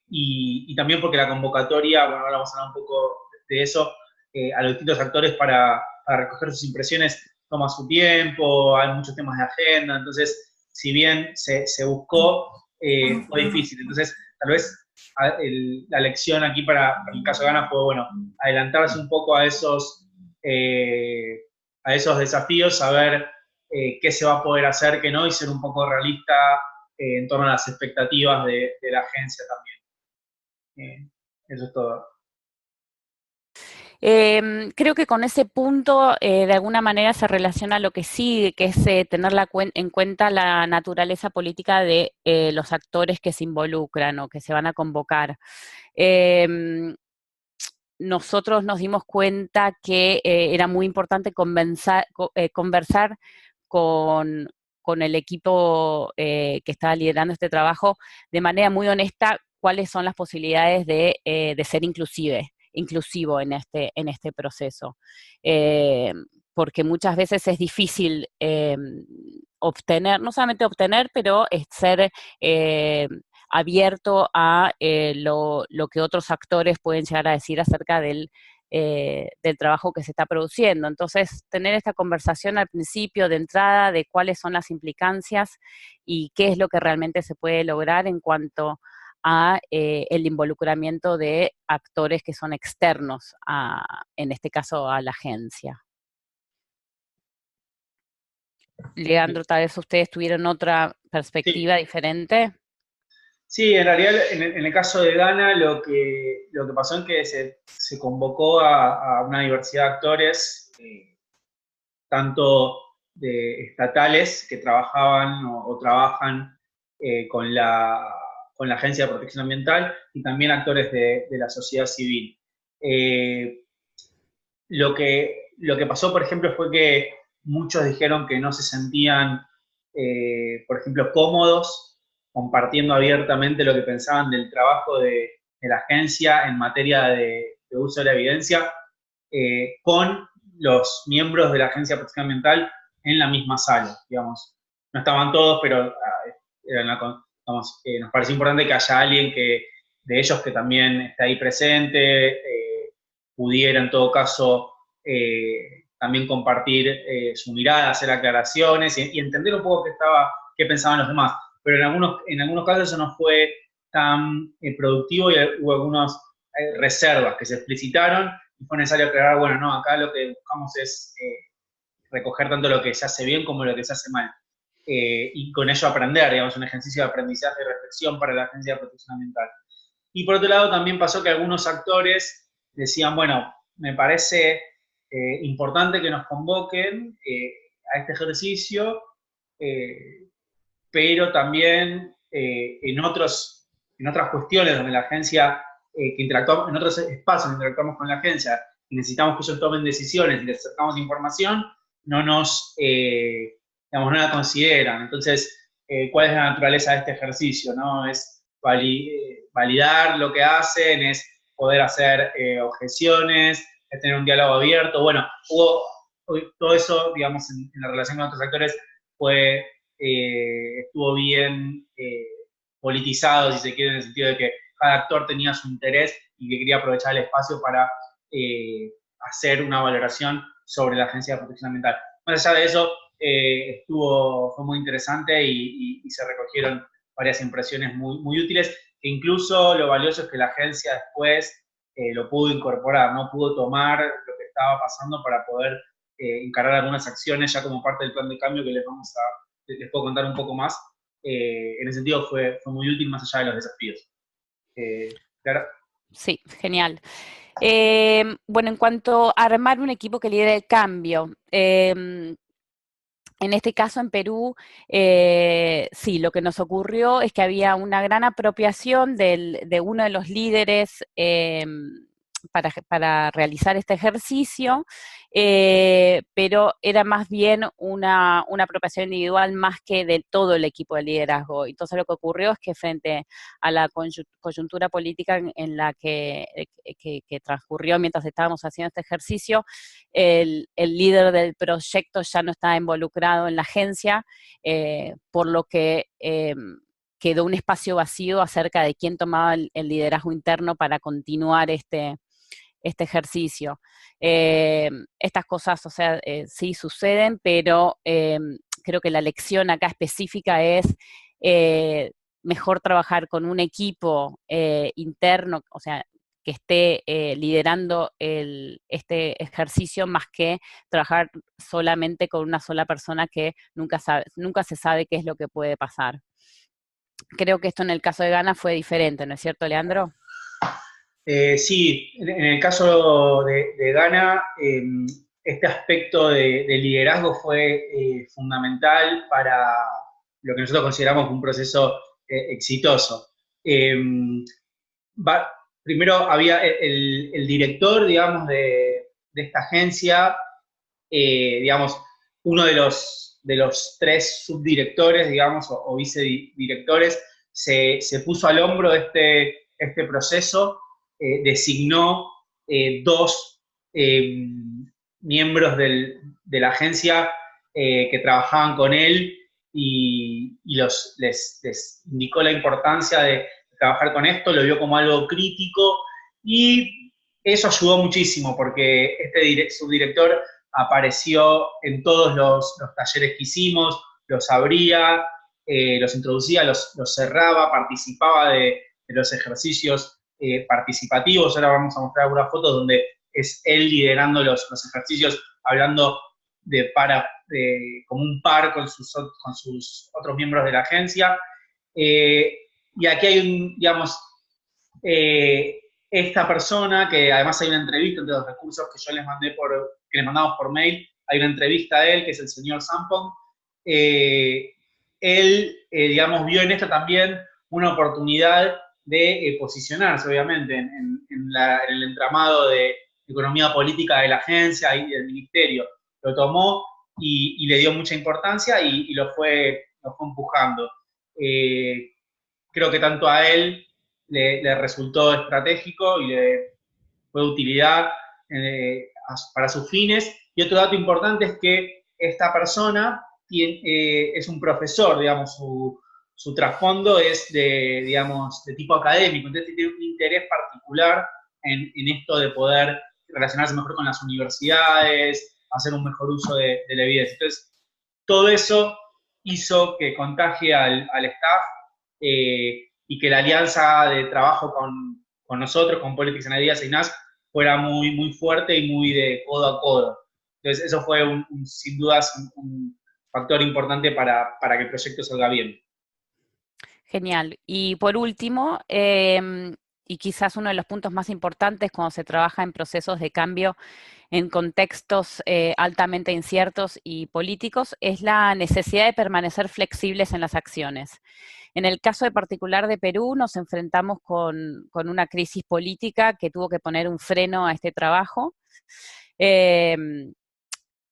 y también porque la convocatoria, bueno, ahora vamos a hablar un poco de eso, a los distintos actores para recoger sus impresiones toma su tiempo, hay muchos temas de agenda, entonces, si bien se buscó, fue difícil. Entonces, tal vez la lección aquí para el caso de Ghana fue, bueno, adelantarse un poco a esos desafíos, saber qué se va a poder hacer, qué no, y ser un poco realista en torno a las expectativas de la agencia también. Eso es todo. Creo que con ese punto de alguna manera se relaciona lo que sigue, que es tener en cuenta la naturaleza política de los actores que se involucran o que se van a convocar. Nosotros nos dimos cuenta que era muy importante conversar con el equipo que estaba liderando este trabajo de manera muy honesta cuáles son las posibilidades de ser inclusivo en este proceso. Porque muchas veces es difícil obtener, no solamente obtener, pero ser abierto a lo que otros actores pueden llegar a decir acerca del trabajo que se está produciendo. Entonces, tener esta conversación al principio de entrada de cuáles son las implicancias y qué es lo que realmente se puede lograr en cuanto a el involucramiento de actores que son externos, en este caso a la agencia. Leandro, tal vez ustedes tuvieron otra perspectiva diferente. Sí, en realidad en el caso de Ghana lo que pasó es que se convocó a una diversidad de actores, tanto estatales que trabajaban o trabajan con la Agencia de Protección Ambiental y también actores de la sociedad civil. Eh, lo que pasó, por ejemplo, fue que muchos dijeron que no se sentían, por ejemplo, cómodos compartiendo abiertamente lo que pensaban del trabajo de la agencia en materia de uso de la evidencia con los miembros de la Agencia de Protección Ambiental en la misma sala, digamos. No estaban todos, pero nos pareció importante que haya alguien de ellos que también esté ahí presente, pudiera en todo caso también compartir su mirada, hacer aclaraciones y entender un poco qué pensaban los demás. Pero en algunos casos eso no fue tan productivo y hubo algunas reservas que se explicitaron y fue necesario aclarar, bueno, no, acá lo que buscamos es recoger tanto lo que se hace bien como lo que se hace mal. Y con ello aprender, digamos, un ejercicio de aprendizaje y reflexión para la Agencia de Protección Ambiental. Y por otro lado también pasó que algunos actores decían, bueno, me parece importante que nos convoquen a este ejercicio, pero también en otras cuestiones donde la agencia, que interactuamos, en otros espacios donde interactuamos con la agencia y necesitamos que ellos tomen decisiones y les acercamos información, digamos, no la consideran. Entonces, ¿cuál es la naturaleza de este ejercicio? ¿No? Es validar lo que hacen, es poder hacer objeciones, es tener un diálogo abierto. Bueno, todo eso, digamos, en la relación con otros actores estuvo bien politizado, si se quiere, en el sentido de que cada actor tenía su interés y que quería aprovechar el espacio para hacer una valoración sobre la Agencia de Protección Ambiental. Más allá de eso, fue muy interesante y se recogieron varias impresiones muy, muy útiles, que incluso lo valioso es que la agencia después lo pudo incorporar, ¿no? Pudo tomar lo que estaba pasando para poder encarar algunas acciones ya como parte del plan de cambio que les puedo contar un poco más. En ese sentido fue muy útil más allá de los desafíos. Clara. Sí, genial. Bueno, en cuanto a armar un equipo que lidere el cambio, en este caso, en Perú, sí, lo que nos ocurrió es que había una gran apropiación de uno de los líderes para realizar este ejercicio, pero era más bien una apropiación individual más que de todo el equipo de liderazgo. Entonces lo que ocurrió es que frente a la coyuntura política en la que transcurrió mientras estábamos haciendo este ejercicio, el líder del proyecto ya no estaba involucrado en la agencia, por lo que quedó un espacio vacío acerca de quién tomaba el liderazgo interno para continuar este ejercicio. Estas cosas, o sea, sí suceden, pero creo que la lección acá específica es mejor trabajar con un equipo interno, o sea, que esté liderando este ejercicio más que trabajar solamente con una sola persona que nunca se sabe qué es lo que puede pasar. Creo que esto en el caso de Ghana fue diferente, ¿no es cierto, Leandro? Sí, en el caso de Ghana, este aspecto de liderazgo fue fundamental para lo que nosotros consideramos un proceso exitoso. Primero había el director, digamos, de esta agencia, digamos, uno de los tres subdirectores, digamos, o vicedirectores, se puso al hombro este proceso, designó dos miembros de la agencia que trabajaban con él y les indicó la importancia de trabajar con esto, lo vio como algo crítico y eso ayudó muchísimo porque este subdirector apareció en todos los talleres que hicimos, los abría, los introducía, los cerraba, participaba de los ejercicios participativos. Ahora vamos a mostrar algunas fotos donde es él liderando los ejercicios, hablando como un par con sus otros miembros de la agencia. y aquí hay digamos, esta persona, que además hay una entrevista entre los recursos que yo que les mandamos por mail, hay una entrevista a él, que es el señor Sampong. Él, digamos, vio en esto también una oportunidad de posicionarse, obviamente, en el entramado de economía política de la agencia y del ministerio. Lo tomó y le dio mucha importancia y lo fue empujando. Creo que tanto a él le resultó estratégico y le fue de utilidad para sus fines. Y otro dato importante es que esta persona es un profesor, digamos, su trasfondo es digamos, de tipo académico, entonces tiene un interés particular en esto de poder relacionarse mejor con las universidades, hacer un mejor uso de la evidencia. Entonces, todo eso hizo que contagie al staff y que la alianza de trabajo con nosotros, con Politics and Ideas y NAS, fuera muy, muy fuerte y muy de codo a codo. Entonces, eso fue sin dudas un factor importante para que el proyecto salga bien. Genial. Y por último, y quizás uno de los puntos más importantes cuando se trabaja en procesos de cambio en contextos altamente inciertos y políticos, es la necesidad de permanecer flexibles en las acciones. En el caso de particular de Perú, nos enfrentamos con una crisis política que tuvo que poner un freno a este trabajo.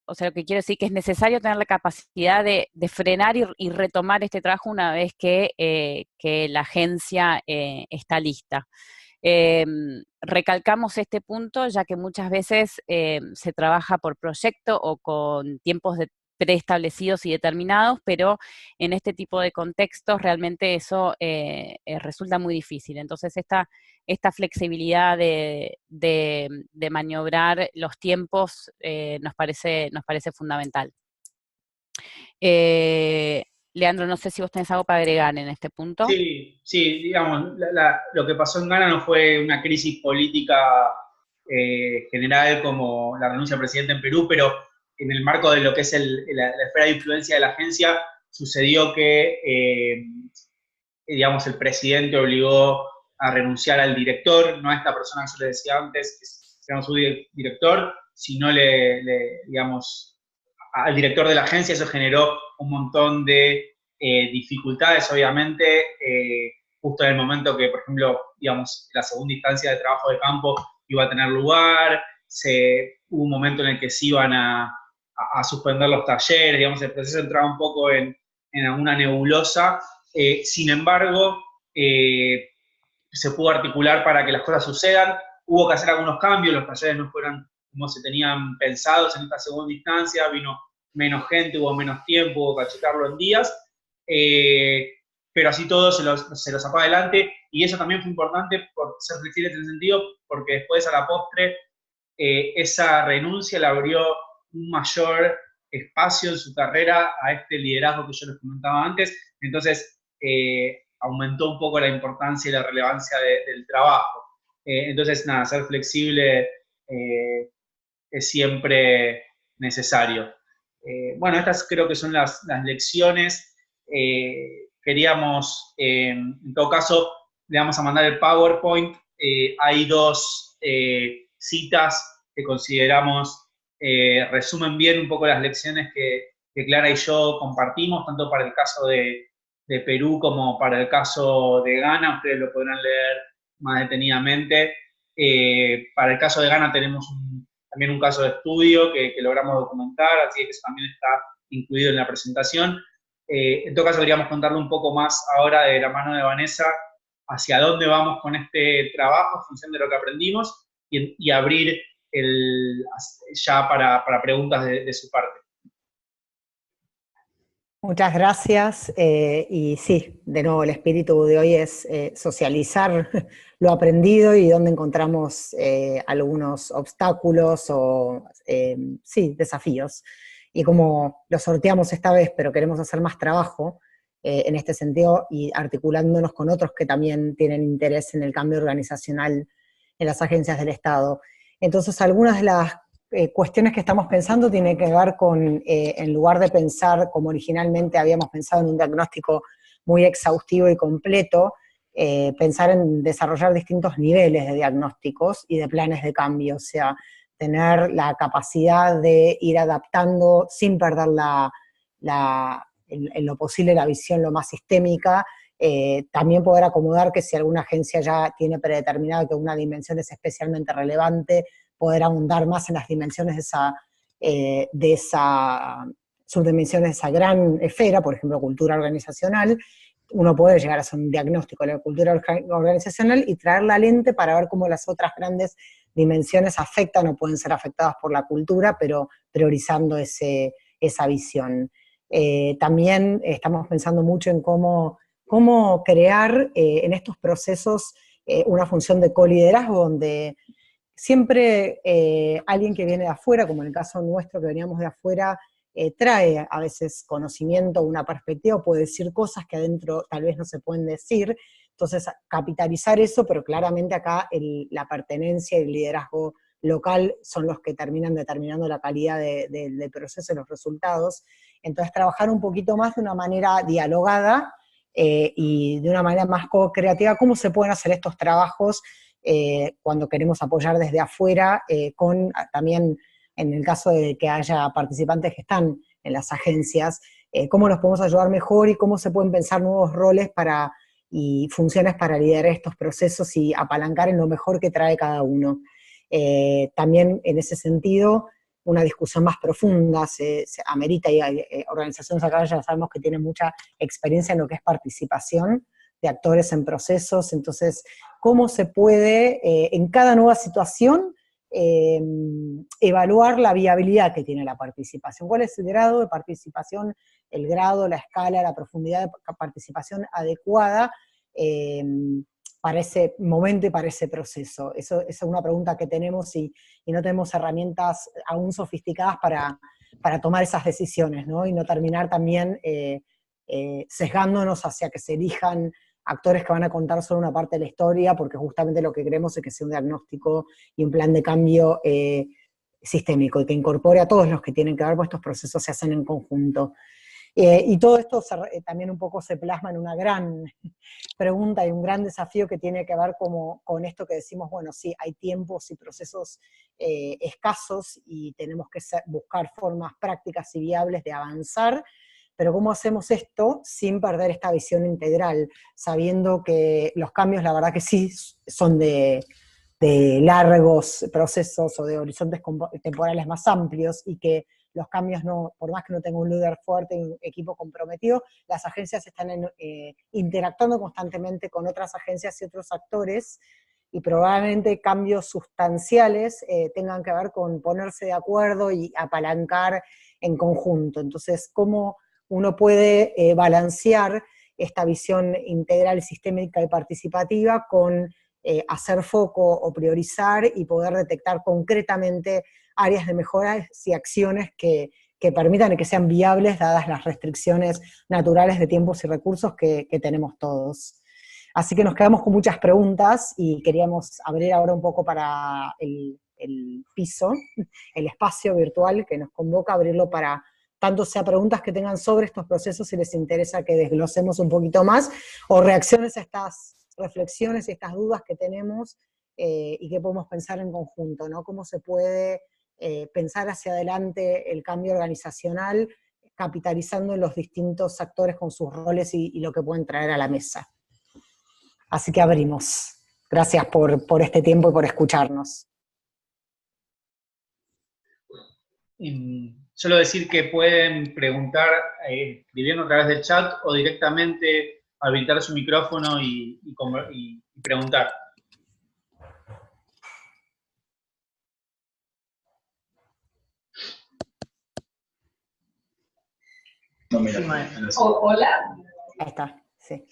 O sea, lo que quiero decir que es necesario tener la capacidad de frenar y retomar este trabajo una vez que la agencia está lista. Recalcamos este punto ya que muchas veces se trabaja por proyecto o con tiempos preestablecidos y determinados, pero en este tipo de contextos realmente eso resulta muy difícil. Entonces esta flexibilidad de maniobrar los tiempos nos parece fundamental. Leandro, no sé si vos tenés algo para agregar en este punto. Sí, digamos, lo que pasó en Ghana no fue una crisis política general como la renuncia del presidente en Perú, pero en el marco de lo que es la esfera de influencia de la agencia, sucedió que, digamos, el presidente obligó a renunciar al director, no a esta persona que yo le decía antes, que era su director, sino digamos, al director de la agencia. Eso generó un montón de dificultades, obviamente, justo en el momento que, por ejemplo, digamos, la segunda instancia de trabajo de campo iba a tener lugar, hubo un momento en el que se iban a suspender los talleres, digamos, el proceso entraba un poco en alguna nebulosa. Sin embargo, se pudo articular para que las cosas sucedan. Hubo que hacer algunos cambios, los talleres no fueron como se tenían pensados en esta segunda instancia, vino menos gente, hubo menos tiempo, hubo que achicarlo en días, pero así todo se lo sacó adelante, y eso también fue importante por ser flexibles en ese sentido, porque después a la postre esa renuncia le abrió un mayor espacio en su carrera a este liderazgo que yo les comentaba antes. Entonces aumentó un poco la importancia y la relevancia del trabajo. Entonces, nada, ser flexible es siempre necesario. Bueno, estas creo que son las lecciones. Queríamos, en todo caso, le vamos a mandar el PowerPoint. Hay dos citas que consideramos resumen bien un poco las lecciones que Clara y yo compartimos, tanto para el caso de Perú como para el caso de Ghana. Ustedes lo podrán leer más detenidamente. Para el caso de Ghana tenemos también un caso de estudio que logramos documentar, así que eso también está incluido en la presentación. En todo caso, queríamos contarle un poco más ahora de la mano de Vanessa hacia dónde vamos con este trabajo en función de lo que aprendimos y abrir ya para preguntas de su parte. Muchas gracias. Y sí, de nuevo, el espíritu de hoy es socializar lo aprendido y dónde encontramos algunos obstáculos o, sí, desafíos. Y cómo lo sorteamos esta vez, pero queremos hacer más trabajo en este sentido y articulándonos con otros que también tienen interés en el cambio organizacional en las agencias del Estado. Entonces, algunas de las cuestiones que estamos pensando tienen que ver con, en lugar de pensar como originalmente habíamos pensado en un diagnóstico muy exhaustivo y completo, pensar en desarrollar distintos niveles de diagnósticos y de planes de cambio, o sea, tener la capacidad de ir adaptando sin perder en lo posible la visión lo más sistémica, también poder acomodar que si alguna agencia ya tiene predeterminado que una dimensión es especialmente relevante, poder ahondar más en las dimensiones de esa subdimensiones de esa gran esfera, por ejemplo, cultura organizacional. Uno puede llegar a hacer un diagnóstico de la cultura organizacional y traer la lente para ver cómo las otras grandes dimensiones afectan o pueden ser afectadas por la cultura, pero priorizando esa visión. También estamos pensando mucho en cómo crear en estos procesos una función de coliderazgo donde siempre alguien que viene de afuera, como en el caso nuestro que veníamos de afuera, trae a veces conocimiento, una perspectiva, puede decir cosas que adentro tal vez no se pueden decir, entonces capitalizar eso, pero claramente acá la pertenencia y el liderazgo local son los que terminan determinando la calidad del proceso y los resultados, entonces trabajar un poquito más de una manera dialogada y de una manera más co-creativa, cómo se pueden hacer estos trabajos cuando queremos apoyar desde afuera, con también en el caso de que haya participantes que están en las agencias, cómo los podemos ayudar mejor y cómo se pueden pensar nuevos roles y funciones para liderar estos procesos y apalancar en lo mejor que trae cada uno. También en ese sentido, una discusión más profunda se amerita, y hay organizaciones acá ya sabemos que tienen mucha experiencia en lo que es participación de actores en procesos, entonces, cómo se puede en cada nueva situación evaluar la viabilidad que tiene la participación, cuál es el grado de participación, el grado, la escala, la profundidad de participación adecuada para ese momento y para ese proceso. Esa es una pregunta que tenemos y no tenemos herramientas aún sofisticadas para tomar esas decisiones, ¿no? Y no terminar también sesgándonos hacia que se elijan actores que van a contar solo una parte de la historia, porque justamente lo que queremos es que sea un diagnóstico y un plan de cambio sistémico, y que incorpore a todos los que tienen que ver, pues estos procesos se hacen en conjunto. Y todo esto también un poco se plasma en una gran pregunta y un gran desafío que tiene que ver con esto que decimos, bueno, sí, hay tiempos y procesos escasos y tenemos que buscar formas prácticas y viables de avanzar, pero ¿cómo hacemos esto sin perder esta visión integral? Sabiendo que los cambios, la verdad que sí, son de largos procesos o de horizontes temporales más amplios, y que los cambios, no, por más que no tenga un líder fuerte y un equipo comprometido, las agencias están interactuando constantemente con otras agencias y otros actores, y probablemente cambios sustanciales tengan que ver con ponerse de acuerdo y apalancar en conjunto. Entonces, ¿cómo uno puede balancear esta visión integral, sistémica y participativa con hacer foco o priorizar y poder detectar concretamente áreas de mejoras y acciones que permitan y que sean viables dadas las restricciones naturales de tiempos y recursos que tenemos todos? Así que nos quedamos con muchas preguntas y queríamos abrir ahora un poco para el piso, el espacio virtual que nos convoca, abrirlo para tanto sea preguntas que tengan sobre estos procesos si les interesa que desglosemos un poquito más, o reacciones a estas reflexiones y estas dudas que tenemos y que podemos pensar en conjunto, ¿no? Cómo se puede pensar hacia adelante el cambio organizacional, capitalizando en los distintos actores con sus roles y lo que pueden traer a la mesa. Así que abrimos. Gracias por este tiempo y por escucharnos. Solo decir que pueden preguntar escribiendo a través del chat o directamente habilitar su micrófono y preguntar. No, mira, hola. Ahí está, sí.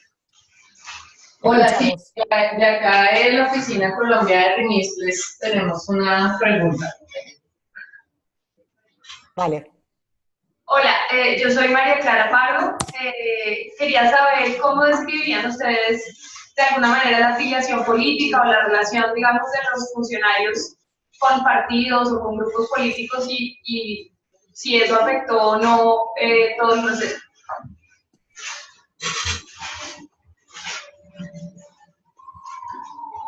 Hola, sí, de acá en la Oficina Colombia de RIMIS les tenemos una pregunta. Vale. Hola, yo soy María Clara Pardo. Quería saber cómo describirían ustedes de alguna manera la afiliación política o la relación, digamos, de los funcionarios con partidos o con grupos políticos y si eso afectó o no todo el proceso.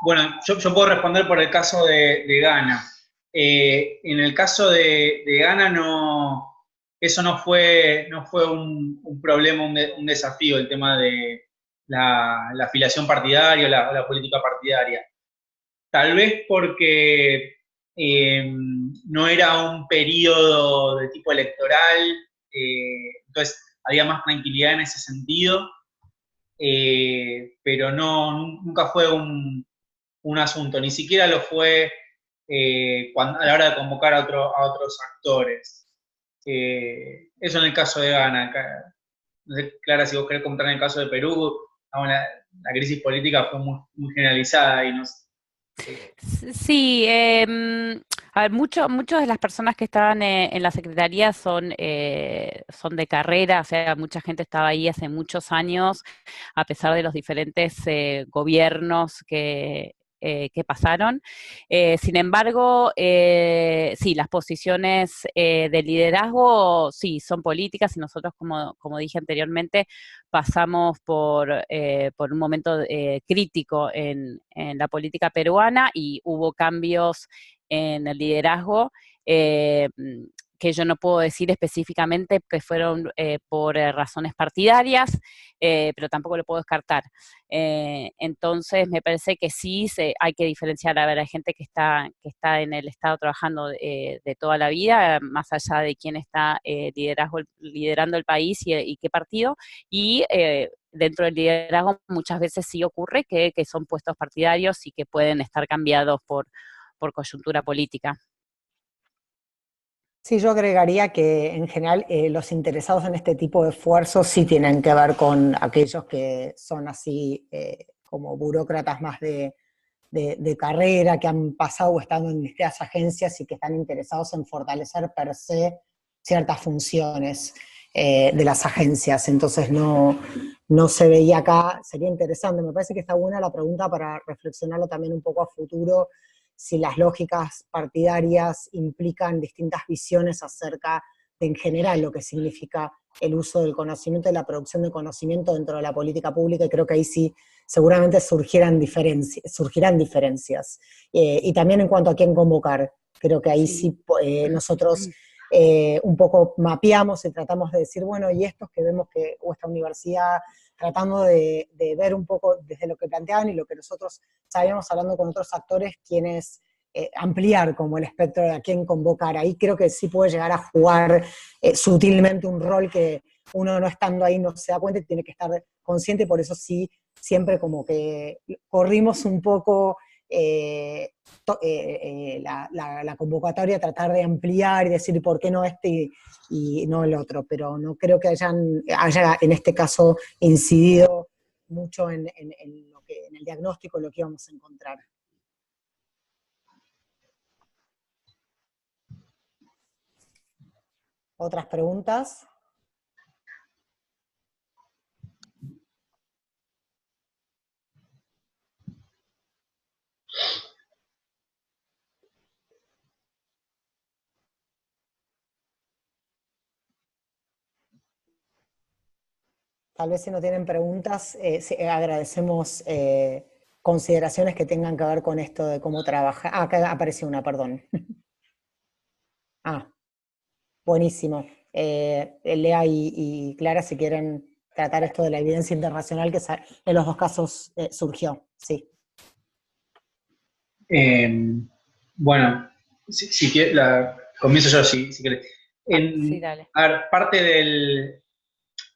Bueno, yo puedo responder por el caso de Ghana. En el caso de Ghana eso no fue un problema, un desafío, el tema de la afiliación partidaria o la política partidaria. Tal vez porque no era un periodo de tipo electoral, entonces había más tranquilidad en ese sentido, pero nunca fue un asunto, ni siquiera lo fue a la hora de convocar a otros actores. Eso en el caso de Ghana. No sé, Clara, si vos querés contar en el caso de Perú, la crisis política fue muy generalizada y Sí, a ver, muchas de las personas que estaban en la Secretaría son de carrera, o sea, mucha gente estaba ahí hace muchos años, a pesar de los diferentes gobiernos que pasaron. Sin embargo, sí, las posiciones de liderazgo, sí, son políticas y nosotros, como dije anteriormente, pasamos por un momento crítico en la política peruana y hubo cambios en el liderazgo que yo no puedo decir específicamente que fueron por razones partidarias, pero tampoco lo puedo descartar. Entonces, me parece que sí hay que diferenciar. A ver, hay gente que está en el Estado trabajando de toda la vida, más allá de quién está liderando el país y qué partido, y dentro del liderazgo muchas veces sí ocurre que son puestos partidarios y que pueden estar cambiados por coyuntura política. Sí, yo agregaría que en general los interesados en este tipo de esfuerzos sí tienen que ver con aquellos que son así como burócratas más de carrera, que han pasado o estado en estas agencias y que están interesados en fortalecer per se ciertas funciones de las agencias. Entonces no se veía acá, sería interesante, me parece que está buena la pregunta para reflexionarlo también un poco a futuro, si las lógicas partidarias implican distintas visiones acerca de en general lo que significa el uso del conocimiento y la producción de conocimiento dentro de la política pública, y creo que ahí sí seguramente surgirán diferencias. Y también en cuanto a quién convocar, creo que ahí sí nosotros un poco mapeamos y tratamos de decir, bueno, y estos que vemos que, o esta universidad, tratando de ver un poco desde lo que planteaban y lo que nosotros sabíamos hablando con otros actores, quienes ampliar como el espectro de a quién convocar. Ahí creo que sí puede llegar a jugar sutilmente un rol que uno no estando ahí no se da cuenta y tiene que estar consciente, y por eso sí, siempre como que corrimos un poco la convocatoria, tratar de ampliar y decir por qué no este y no el otro, pero no creo que haya en este caso incidido mucho en el diagnóstico, lo que íbamos a encontrar. ¿Otras preguntas? Tal vez si no tienen preguntas, agradecemos consideraciones que tengan que ver con esto de cómo trabajar. Ah, acá apareció una, perdón. Ah, buenísimo. Lea y Clara, si quieren tratar esto de la evidencia internacional que en los dos casos surgió, sí. Bueno, comienzo yo si querés. Sí, dale. A ver, parte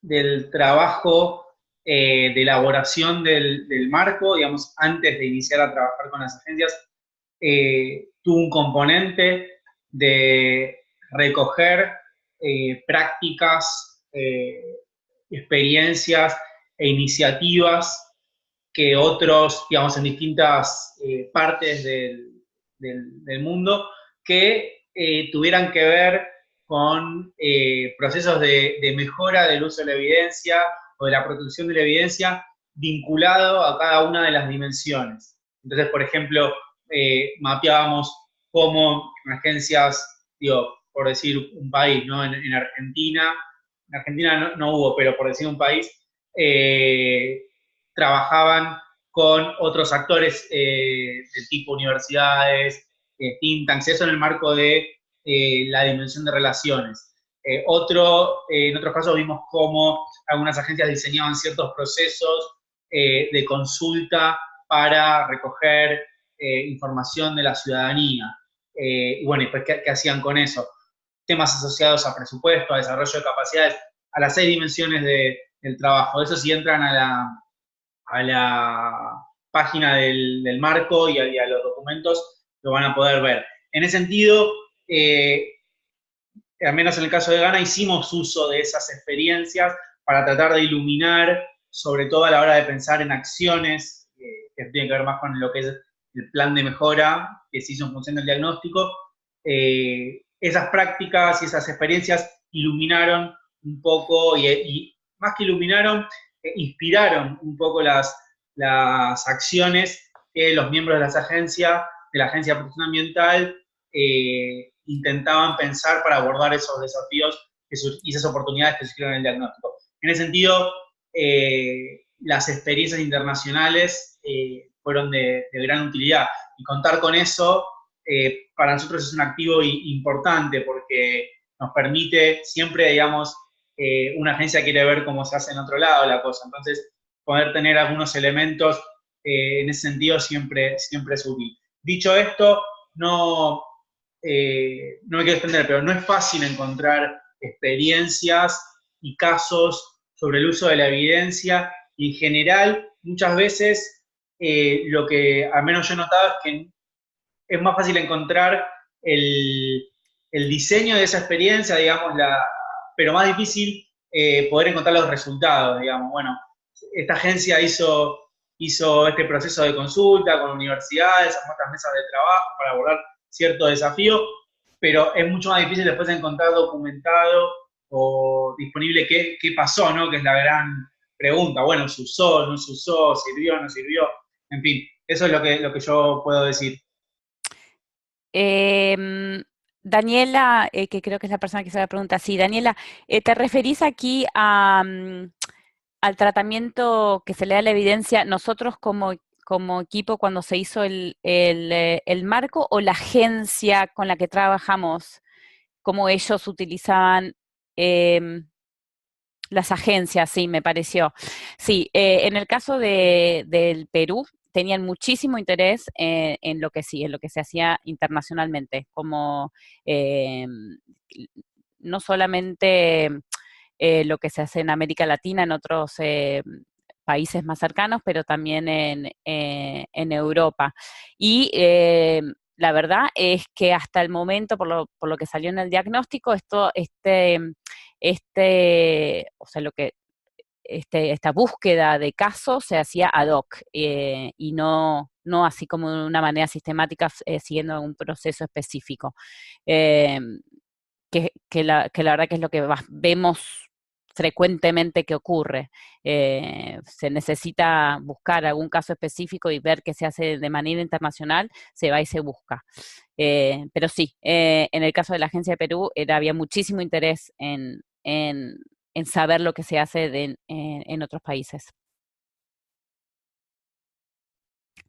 del trabajo de elaboración del marco, digamos, antes de iniciar a trabajar con las agencias, tuvo un componente de recoger prácticas, experiencias e iniciativas que otros, digamos, en distintas partes del mundo, que tuvieran que ver con procesos de mejora del uso de la evidencia o de la protección de la evidencia vinculado a cada una de las dimensiones. Entonces, por ejemplo, mapeábamos cómo agencias, digo, por decir un país, ¿no? En Argentina no hubo, pero por decir un país, trabajaban con otros actores del tipo universidades, think tanks, eso en el marco de la dimensión de relaciones. En otros casos vimos cómo algunas agencias diseñaban ciertos procesos de consulta para recoger información de la ciudadanía. Y bueno, y pues, ¿qué hacían con eso? Temas asociados a presupuesto, a desarrollo de capacidades, a las 6 dimensiones del trabajo. Eso sí entran a la página del marco y a los documentos, lo van a poder ver. En ese sentido, al menos en el caso de Ghana, hicimos uso de esas experiencias para tratar de iluminar, sobre todo a la hora de pensar en acciones, que tienen que ver más con lo que es el plan de mejora que se hizo en función del diagnóstico. Esas prácticas y esas experiencias iluminaron un poco, y más que iluminaron, inspiraron un poco las acciones que los miembros de la Agencia de Protección Ambiental intentaban pensar para abordar esos desafíos y esas oportunidades que surgieron en el diagnóstico. En ese sentido, las experiencias internacionales fueron de gran utilidad, y contar con eso para nosotros es un activo importante, porque nos permite siempre, digamos, una agencia quiere ver cómo se hace en otro lado la cosa, entonces poder tener algunos elementos en ese sentido siempre es útil. Dicho esto, no me quiero extender, pero no es fácil encontrar experiencias y casos sobre el uso de la evidencia, y en general, muchas veces, lo que al menos yo he notado es que es más fácil encontrar el diseño de esa experiencia, digamos, pero más difícil poder encontrar los resultados, digamos. Bueno, esta agencia hizo este proceso de consulta con universidades, con otras mesas de trabajo para abordar cierto desafío, pero es mucho más difícil después encontrar documentado o disponible qué pasó, ¿no? Que es la gran pregunta. Bueno, ¿se usó, no se usó, sirvió, no sirvió? En fin, eso es lo que yo puedo decir. Daniela, que creo que es la persona que se la pregunta, sí, Daniela, ¿te referís aquí al tratamiento que se le da a la evidencia nosotros como equipo cuando se hizo el marco, o la agencia con la que trabajamos, cómo ellos utilizaban las agencias? Sí, me pareció. Sí, en el caso del Perú, tenían muchísimo interés en lo que se hacía internacionalmente, como no solamente lo que se hace en América Latina, en otros países más cercanos, pero también en Europa. Y la verdad es que hasta el momento, por lo que salió en el diagnóstico, o sea, esta búsqueda de casos se hacía ad hoc y no así como de una manera sistemática siguiendo un proceso específico. Que la verdad que es lo que vemos frecuentemente que ocurre. Se necesita buscar algún caso específico y ver qué se hace de manera internacional, se va y se busca. Pero sí, en el caso de la Agencia de Perú había muchísimo interés en saber lo que se hace en otros países.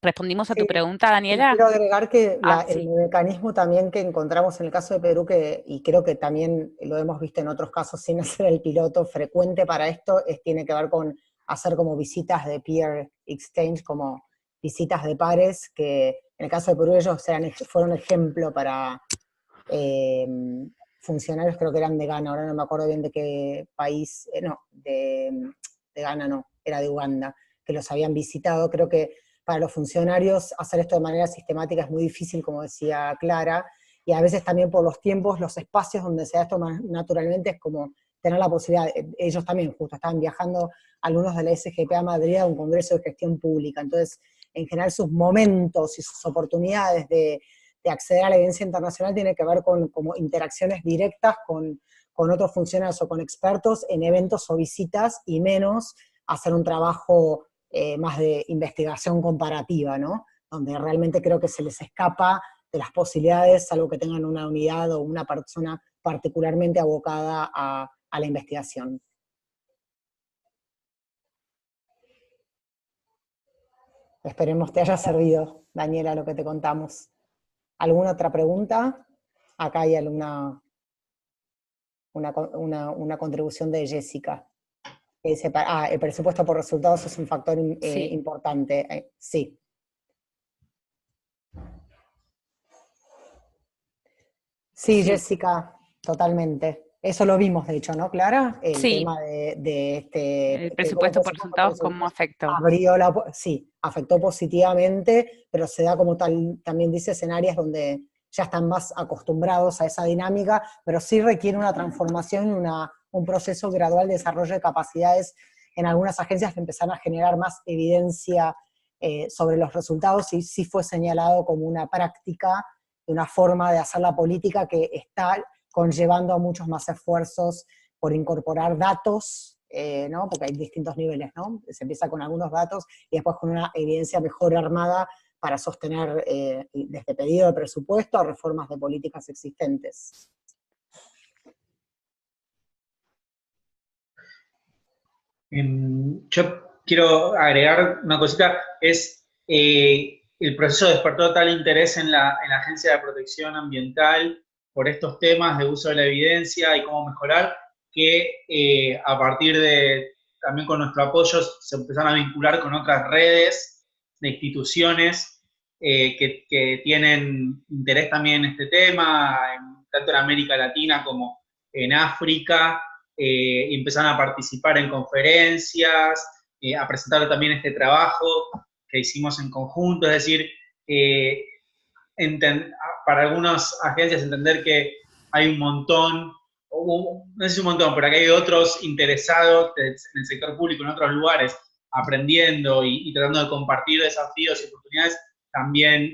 ¿Respondimos a tu pregunta, Daniela? Quiero agregar que sí. el mecanismo también que encontramos en el caso de Perú, y creo que también lo hemos visto en otros casos sin hacer el piloto frecuente para esto, tiene que ver con hacer como visitas de peer exchange, como visitas de pares, que en el caso de Perú ellos fueron ejemplo para funcionarios, creo que eran de Ghana, ahora no me acuerdo bien de qué país, no, de Ghana no, era de Uganda, que los habían visitado. Creo que para los funcionarios hacer esto de manera sistemática es muy difícil, como decía Clara, y a veces también por los tiempos, los espacios donde se da esto más naturalmente, es como tener la posibilidad, ellos también justo estaban viajando algunos de la SGP a Madrid a un congreso de gestión pública, entonces en general sus momentos y sus oportunidades de acceder a la evidencia internacional tienen que ver con como interacciones directas con otros funcionarios o con expertos en eventos o visitas, y menos hacer un trabajo más de investigación comparativa, ¿no? Donde realmente creo que se les escapa de las posibilidades, salvo que tengan una unidad o una persona particularmente abocada a la investigación. Esperemos te haya servido, Daniela, lo que te contamos. ¿Alguna otra pregunta? Acá hay una contribución de Jessica. Que dice, el presupuesto por resultados es un factor importante. Sí. Sí, Jessica, totalmente. Eso lo vimos, de hecho, ¿no, Clara? El tema de el presupuesto por resultados, ¿cómo afectó? Afectó positivamente, pero se da, como también dices, en áreas donde ya están más acostumbrados a esa dinámica, pero sí requiere una transformación, un proceso gradual de desarrollo de capacidades en algunas agencias que empezaron a generar más evidencia sobre los resultados, y sí fue señalado como una práctica, una forma de hacer la política que está conllevando a muchos más esfuerzos por incorporar datos, ¿no? Porque hay distintos niveles, ¿no? Se empieza con algunos datos y después con una evidencia mejor armada para sostener desde pedido de presupuesto a reformas de políticas existentes. Yo quiero agregar una cosita, el proceso despertó tal interés en la Agencia de Protección Ambiental por estos temas de uso de la evidencia y cómo mejorar, que a partir de, también con nuestro apoyo, se empezaron a vincular con otras redes de instituciones que tienen interés también en este tema, tanto en América Latina como en África, y empezaron a participar en conferencias, a presentar también este trabajo que hicimos en conjunto, es decir, para algunas agencias entender que hay un montón, no sé si un montón, pero que hay otros interesados en el sector público, en otros lugares, aprendiendo y tratando de compartir desafíos y oportunidades, también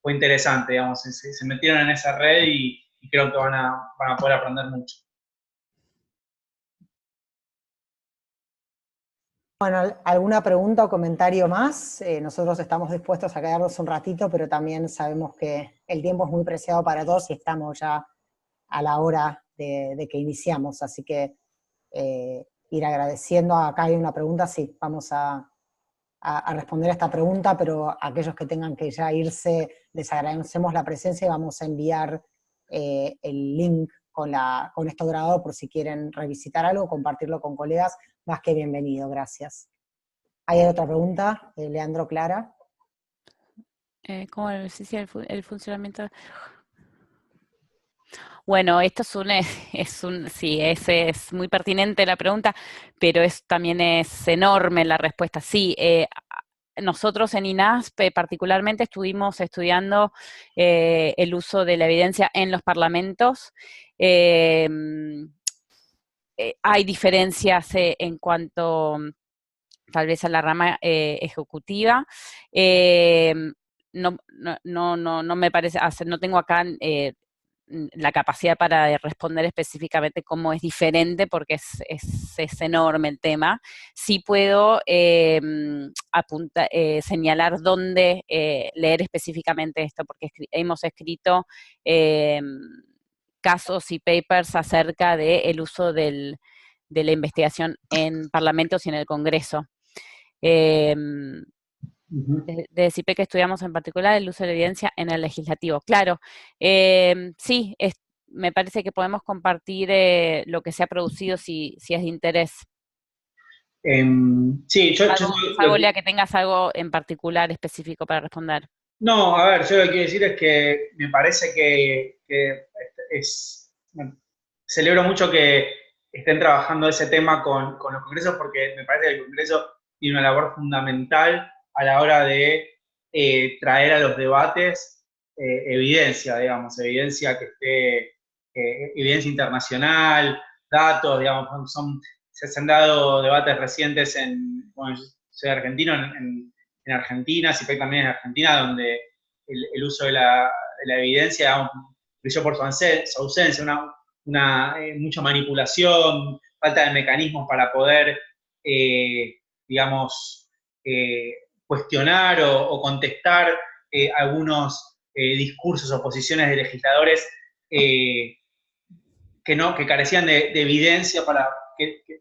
fue interesante, digamos, se metieron en esa red y creo que van a poder aprender mucho. Bueno, ¿alguna pregunta o comentario más? Nosotros estamos dispuestos a quedarnos un ratito, pero también sabemos que el tiempo es muy preciado para todos y estamos ya a la hora de que iniciamos, así que ir agradeciendo. Acá hay una pregunta, sí, vamos a responder a esta pregunta, pero a aquellos que tengan que ya irse, les agradecemos la presencia y vamos a enviar el link con esto grabado por si quieren revisitar algo, compartirlo con colegas, más que bienvenido, gracias. ¿Hay otra pregunta? Leandro, Clara. ¿Cómo el funcionamiento? Bueno, esto es muy pertinente la pregunta, pero también es enorme la respuesta. Sí, nosotros en INASP particularmente estuvimos estudiando el uso de la evidencia en los parlamentos. Hay diferencias en cuanto tal vez a la rama ejecutiva. No me parece, no tengo acá la capacidad para responder específicamente cómo es diferente, porque es enorme el tema. Sí puedo señalar dónde leer específicamente esto, porque hemos escrito casos y papers acerca del uso de la investigación en parlamentos y en el Congreso. De CIPE que estudiamos en particular el uso de la evidencia en el legislativo. Claro, sí, me parece que podemos compartir lo que se ha producido si es de interés. Sí, Lea, que tengas algo en particular específico para responder. No, a ver, yo lo que quiero decir es que me parece que celebro mucho que estén trabajando ese tema con los congresos, porque me parece que el Congreso tiene una labor fundamental a la hora de traer a los debates evidencia, digamos, evidencia que esté, evidencia internacional, datos, digamos, se han dado debates recientes bueno, yo soy argentino, en Argentina, CIPEC también en Argentina, donde el uso de la evidencia, digamos, brilló por su ausencia, mucha manipulación, falta de mecanismos para poder, digamos, cuestionar o contestar algunos discursos o posiciones de legisladores que carecían de evidencia para...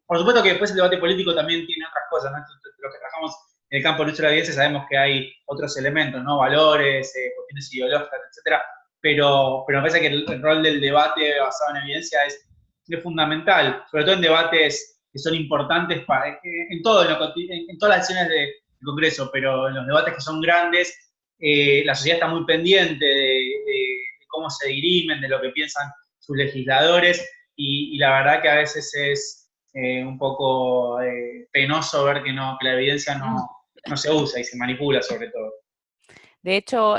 por supuesto que después el debate político también tiene otras cosas, ¿no? Lo que trabajamos en el campo del uso de la evidencia sabemos que hay otros elementos, ¿no? Valores, cuestiones ideológicas, etcétera, pero me parece que el rol del debate basado en evidencia es fundamental, sobre todo en debates que son importantes en todas las acciones del Congreso, pero en los debates que son grandes, la sociedad está muy pendiente de cómo se dirimen, de lo que piensan sus legisladores, y la verdad que a veces es un poco penoso ver que la evidencia no se usa y se manipula sobre todo. De hecho,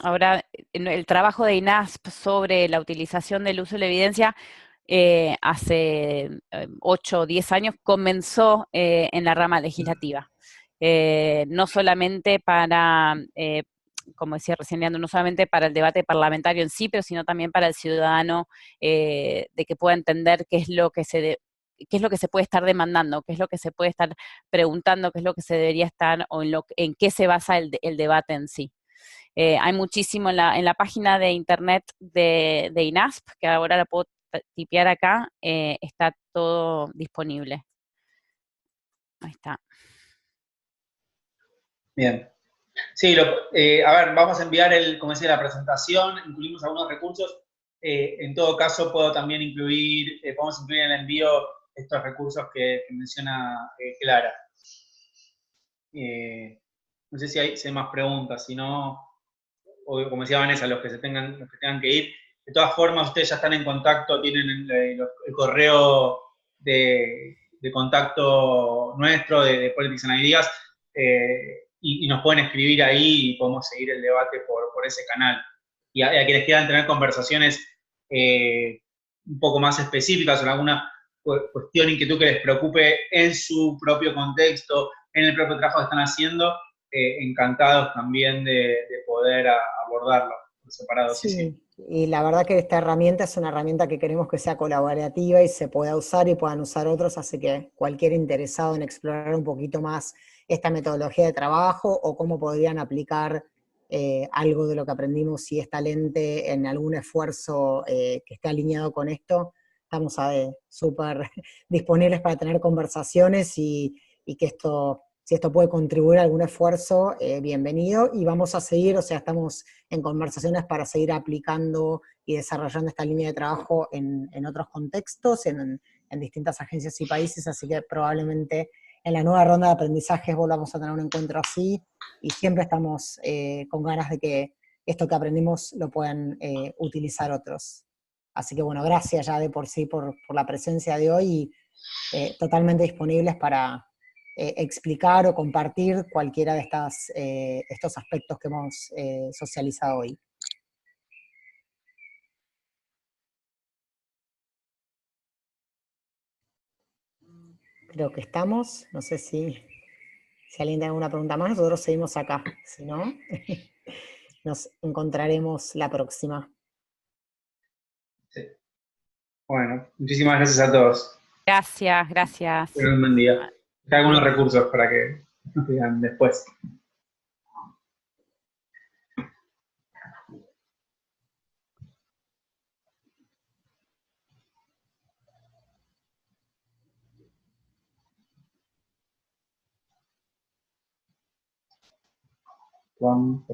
ahora el trabajo de INASP sobre la utilización del uso de la evidencia hace 8 o 10 años comenzó en la rama legislativa. No solamente para, como decía recién Leandro, no solamente para el debate parlamentario en sí, pero sino también para el ciudadano, de que pueda entender qué es lo que se puede estar demandando, qué es lo que se puede estar preguntando, qué es lo que se debería estar, o en qué se basa el debate en sí. Hay muchísimo en la página de internet de INASP, que ahora la puedo tipear acá, está todo disponible. Ahí está. Bien. Sí, a ver, vamos a enviar, como decía, la presentación, incluimos algunos recursos. En todo caso, podemos incluir en el envío estos recursos que menciona Clara. No sé si hay más preguntas, si no, o como decía Vanessa, los que tengan que ir. De todas formas, ustedes ya están en contacto, tienen el correo de contacto nuestro de Politics and Ideas, y nos pueden escribir ahí y podemos seguir el debate por ese canal. Y a quienes quieran tener conversaciones un poco más específicas o alguna cuestión, inquietud que les preocupe en su propio contexto, en el propio trabajo que están haciendo, encantados también de poder abordarlo por separado. Sí, y la verdad que esta herramienta es una herramienta que queremos que sea colaborativa y se pueda usar y puedan usar otros, así que cualquier interesado en explorar un poquito más esta metodología de trabajo o cómo podrían aplicar algo de lo que aprendimos, si está lente en algún esfuerzo que esté alineado con esto, estamos súper disponibles para tener conversaciones y que si esto puede contribuir a algún esfuerzo, bienvenido, y vamos a seguir, o sea, estamos en conversaciones para seguir aplicando y desarrollando esta línea de trabajo en otros contextos, en distintas agencias y países, así que probablemente en la nueva ronda de aprendizajes volvamos a tener un encuentro así, y siempre estamos con ganas de que esto que aprendimos lo puedan utilizar otros. Así que bueno, gracias ya de por sí por la presencia de hoy, y totalmente disponibles para explicar o compartir cualquiera de estos aspectos que hemos socializado hoy. Creo que estamos, no sé si alguien tiene alguna pregunta más, nosotros seguimos acá, si no, nos encontraremos la próxima. Sí. Bueno, muchísimas gracias a todos. Gracias. Un buen día. Hay algunos recursos para que nos digan después. Juan,